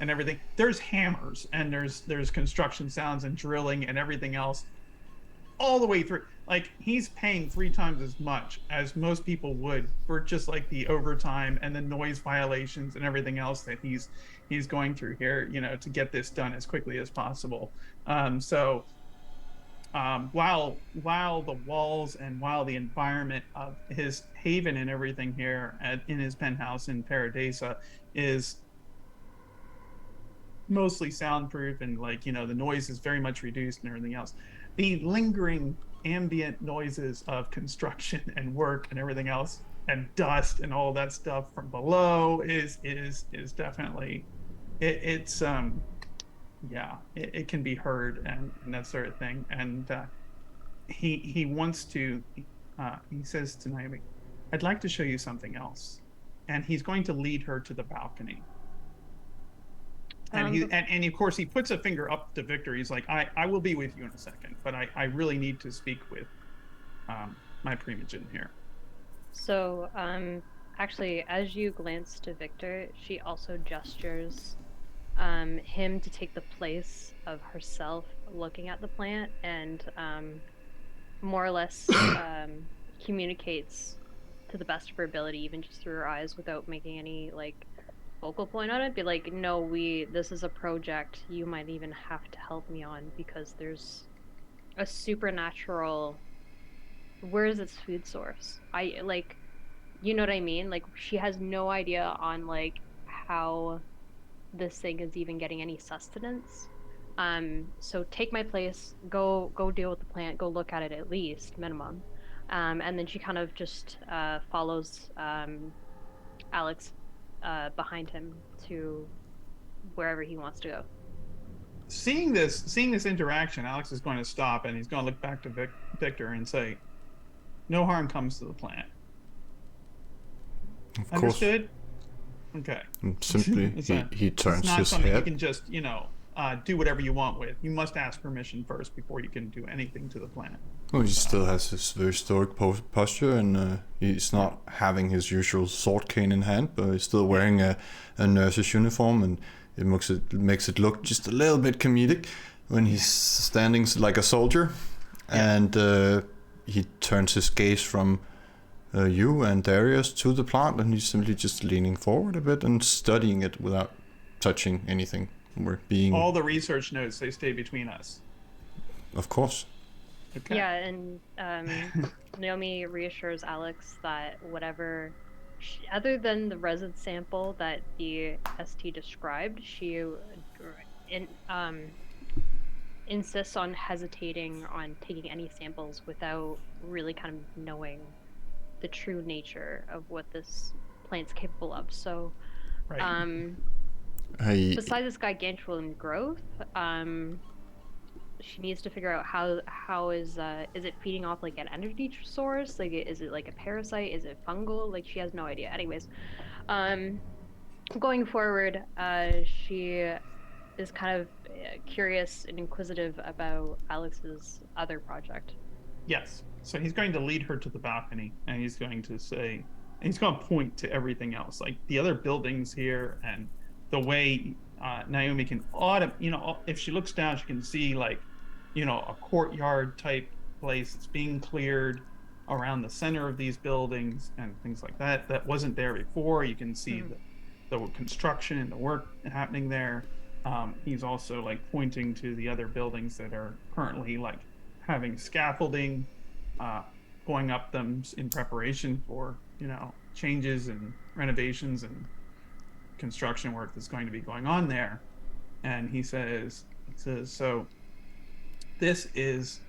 and everything. There's hammers and there's construction sounds and drilling and everything else all the way through. Like, he's paying 3 times as much as most people would for just like the overtime and the noise violations and everything else that he's going through here, to get this done as quickly as possible. While the walls and while the environment of his haven and everything here in his penthouse in Paradisa is mostly soundproof, and like, the noise is very much reduced and everything else, the lingering ambient noises of construction and work and everything else and dust and all that stuff from below is definitely it can be heard and that sort of thing. And he wants to he says to Naomi, "I'd like to show you something else," and he's going to lead her to the balcony. And of course he puts a finger up to Victor. He's like, I will be with you in a second, but I really need to speak with my primogen here. So actually, as you glance to Victor, she also gestures him to take the place of herself looking at the plant, and more or less communicates to the best of her ability, even just through her eyes, without making any like focal point on it. Be like, no, this is a project you might even have to help me on, because there's a supernatural, where is its food source? I like, you know what I mean? Like, she has no idea on like how this thing is even getting any sustenance. So take my place, go deal with the plant, go look at it at least, minimum. And then she kind of just follows Alex behind him to wherever he wants to go. Seeing this interaction, Alex is going to stop, and he's going to look back to Victor and say, "No harm comes to the plant." of Understood? Okay. course, simply he turns It's not his something you head. can just, do whatever you want with. You must ask permission first before you can do anything to the plant. Well, he still has his very stoic posture, and he's not having his usual sword cane in hand, but he's still wearing a nurse's uniform, and it makes it look just a little bit comedic when he's standing like a soldier, and he turns his gaze from you and Darius to the plant, and he's simply just leaning forward a bit and studying it without touching anything. We're being all the research notes, they stay between us. Of course. Okay. Yeah, and Naomi reassures Alex that whatever, other than the resin sample that the ST described, she insists on hesitating on taking any samples without really kind of knowing the true nature of what this plant's capable of. So, Right. besides its gargantuan growth, she needs to figure out how is it feeding off like an energy source? Like, is it like a parasite? Is it fungal? Like, she has no idea. Anyways, going forward, she is kind of curious and inquisitive about Alex's other project. Yes. So he's going to lead her to the balcony, and he's going to say, and he's going to point to everything else, like the other buildings here, and the way Naomi can if she looks down, she can see like, a courtyard type place that's being cleared around the center of these buildings and things like that. That wasn't there before. You can see the construction and the work happening there. He's also like pointing to the other buildings that are currently like having scaffolding going up them in preparation for changes and renovations and construction work that's going to be going on there. And he says so this is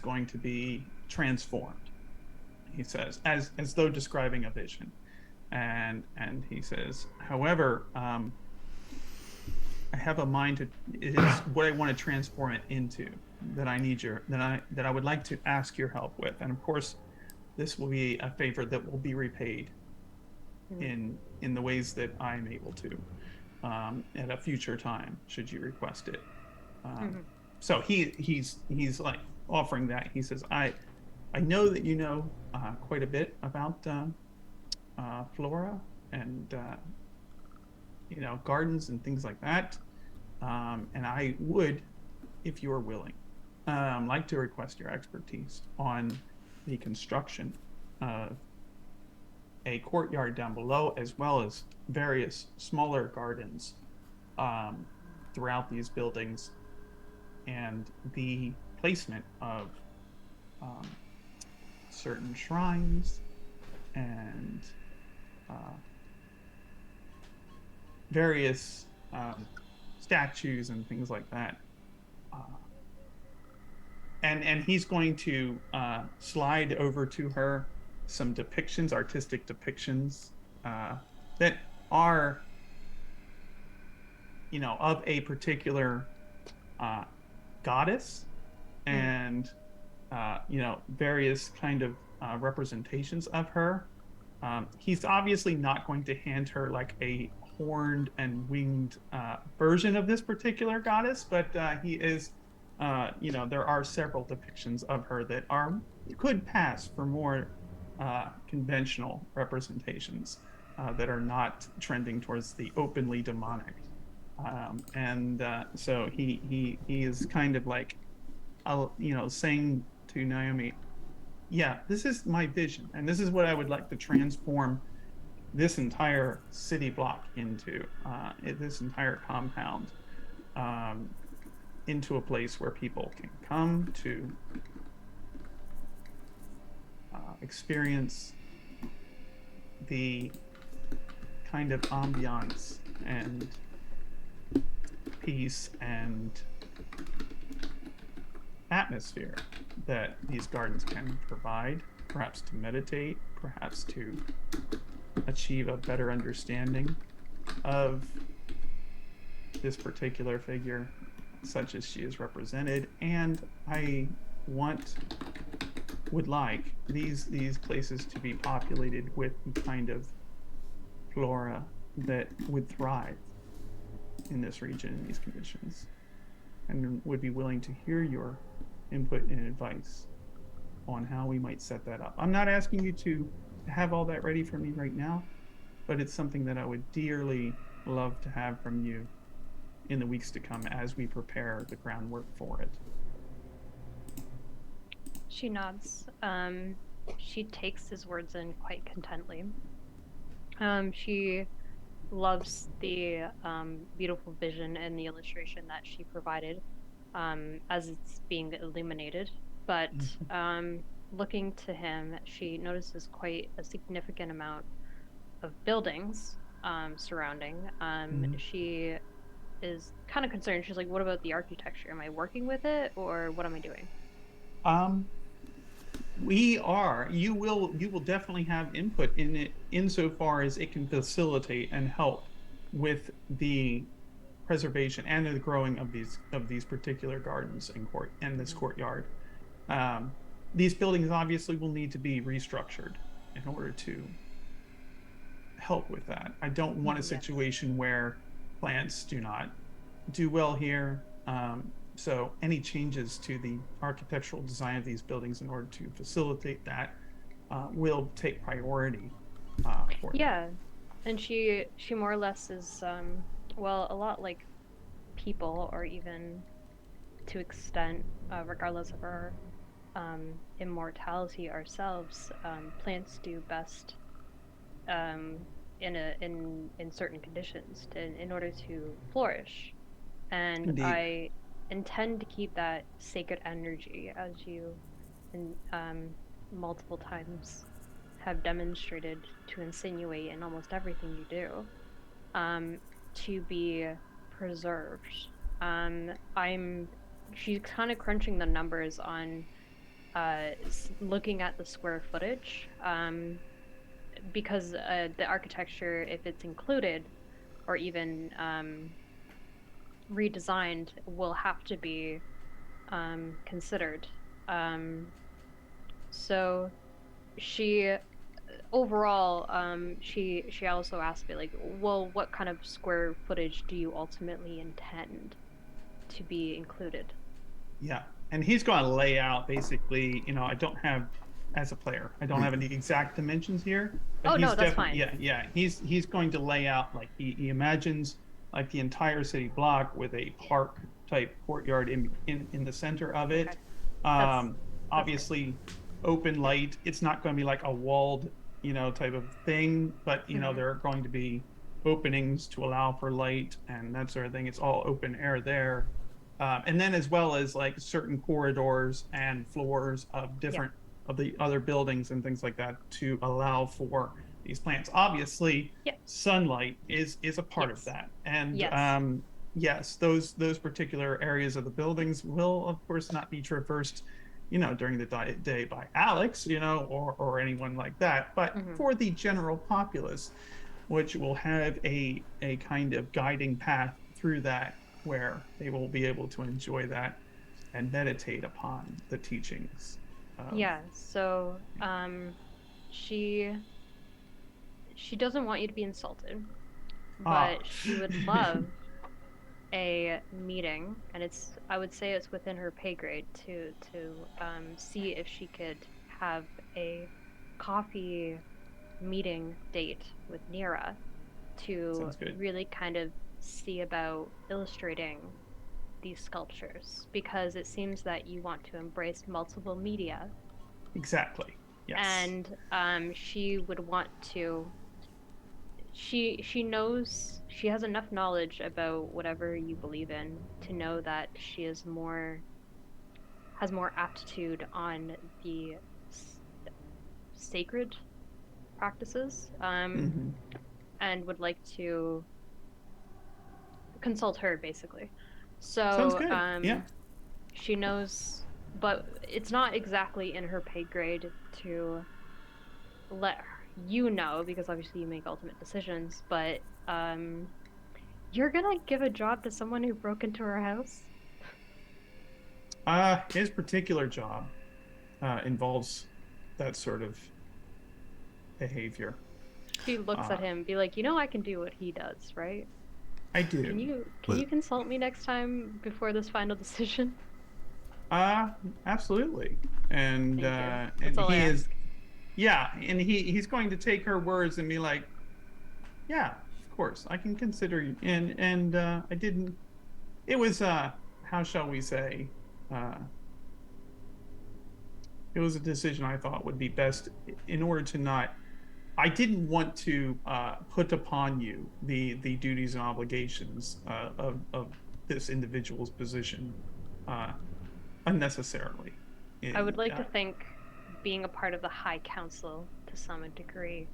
going to be transformed, he says, as though describing a vision. And he says, however, I have a mind to, it is what I want to transform it into, that I would like to ask your help with. And of course, this will be a favor that will be repaid in the ways that I'm able to at a future time, should you request it. So he's like offering that. He says, I know that you know quite a bit about flora and gardens and things like that, and I would, if you are willing, like to request your expertise on the construction of a courtyard down below, as well as various smaller gardens throughout these buildings, and the placement of certain shrines and various statues and things like that. And he's going to slide over to her some depictions, artistic depictions that are, of a particular goddess, and various kind of representations of her. He's obviously not going to hand her like a horned and winged version of this particular goddess, but he is, there are several depictions of her that could pass for more conventional representations that are not trending towards the openly demonic. So he is kind of like, saying to Naomi, yeah, this is my vision, and this is what I would like to transform this entire city block into, this entire compound, into a place where people can come to experience the kind of ambiance and peace and atmosphere that these gardens can provide, perhaps to meditate, perhaps to achieve a better understanding of this particular figure, such as she is represented. And I would like these places to be populated with the kind of flora that would thrive in this region, in these conditions, and would be willing to hear your input and advice on how we might set that up. I'm not asking you to have all that ready for me right now, but it's something that I would dearly love to have from you in the weeks to come as we prepare the groundwork for it. She nods. She takes his words in quite contently. She loves the beautiful vision and the illustration that she provided as it's being illuminated. But looking to him, she notices quite a significant amount of buildings surrounding. She is kind of concerned. She's like, "What about the architecture? Am I working with it, or what am I doing?" We are. You will definitely have input in it insofar as it can facilitate and help with the preservation and the growing of these particular gardens and this courtyard. These buildings obviously will need to be restructured in order to help with that. I don't want a situation where plants do not do well here. So any changes to the architectural design of these buildings in order to facilitate that will take priority for them. And she more or less is well, a lot like people, or even to extent, regardless of our immortality ourselves, plants do best in certain conditions in order to flourish. And Indeed. I intend to keep that sacred energy, as you multiple times have demonstrated to insinuate in almost everything you do, to be preserved. She's kind of crunching the numbers on looking at the square footage, because the architecture, if it's included or even redesigned, will have to be considered. So she overall, she also asked me, like, well, what kind of square footage do you ultimately intend to be included? Yeah, and he's going to lay out basically, I don't have, as a player, I don't have any exact dimensions here. But no, that's fine. Yeah. He's going to lay out, like, he imagines like the entire city block with a park type courtyard in the center of it. Okay. That's Obviously open light. It's not going to be like a walled, type of thing, but there are going to be openings to allow for light and that sort of thing. It's all open air there. And then as well as like certain corridors and floors of different of the other buildings and things like that to allow for these plants. Obviously, sunlight is a part of that. And yes, those particular areas of the buildings will of course not be traversed, during the day by Alex, or anyone like that. But for the general populace, which will have a kind of guiding path through that, where they will be able to enjoy that and meditate upon the teachings. So she doesn't want you to be insulted, but she would love a meeting, and I would say it's within her pay grade to see if she could have a coffee meeting date with Nira to really kind of see about illustrating these sculptures, because it seems that you want to embrace multiple media. Exactly. Yes. And she would want to. She knows, she has enough knowledge about whatever you believe in to know that she has more aptitude on the sacred practices, and would like to consult her, basically. So sounds good. She knows, but it's not exactly in her pay grade to let you know, because obviously you make ultimate decisions, but you're gonna give a job to someone who broke into her house? His particular job involves that sort of behavior. She looks at him, be like, I can do what he does, right? I do. Can you consult me next time before this final decision? Absolutely. And he is, and he's going to take her words and be like, yeah, of course, I can consider you. And I didn't. It was how shall we say? It was a decision I thought would be best in order to not. I didn't want to put upon you the duties and obligations of this individual's position unnecessarily. I would like to think, being a part of the High Council to some degree,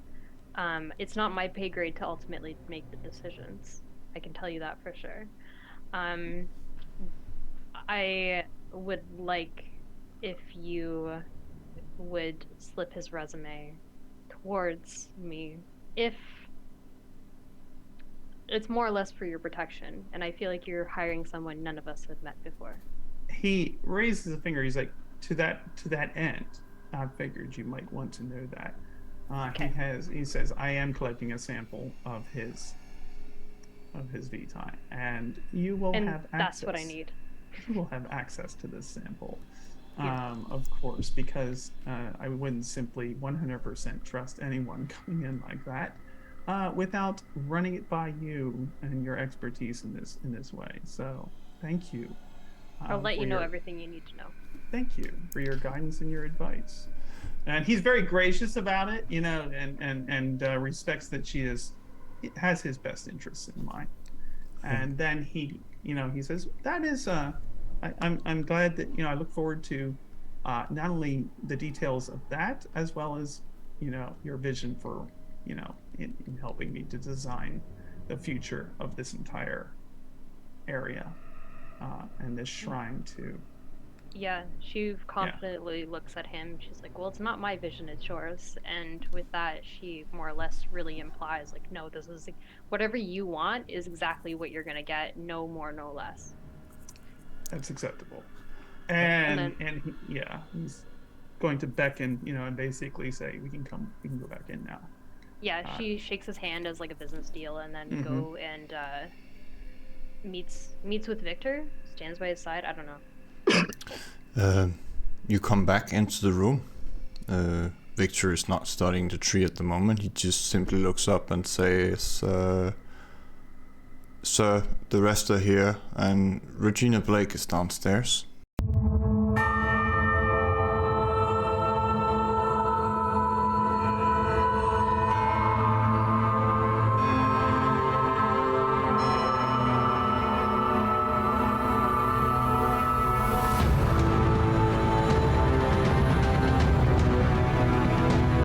it's not my pay grade to ultimately make the decisions. I can tell you that for sure. I would like if you would slip his resume towards me, if it's more or less for your protection, and I feel like you're hiring someone none of us have met before. He raises a finger. He's like, to that end, I figured you might want to know that. Okay. He says, I am collecting a sample of his Vitae, and you will have access. That's what I need. You will have access to this sample. Yeah. Of course, because I wouldn't simply 100% trust anyone coming in like that without running it by you and your expertise in this way. So, thank you. I'll let you know everything you need to know. Thank you for your guidance and your advice. And he's very gracious about it, you know, and respects that has his best interests in mind. And then he says, that is I'm glad that, I look forward to not only the details of that, as well as, your vision for, in helping me to design the future of this entire area and this shrine too. Yeah, she confidently looks at him. She's like, well, it's not my vision, it's yours. And with that, she more or less really implies, like, no, this is whatever you want is exactly what you're going to get. No more, no less. That's acceptable. And he's going to beckon, and basically say, we can go back in now. Yeah, she shakes his hand as like a business deal, and then go and meets with Victor, stands by his side. I don't know. You come back into the room. Victor is not studying the tree at the moment. He just simply looks up and says, Sir, the rest are here, and Regina Blake is downstairs.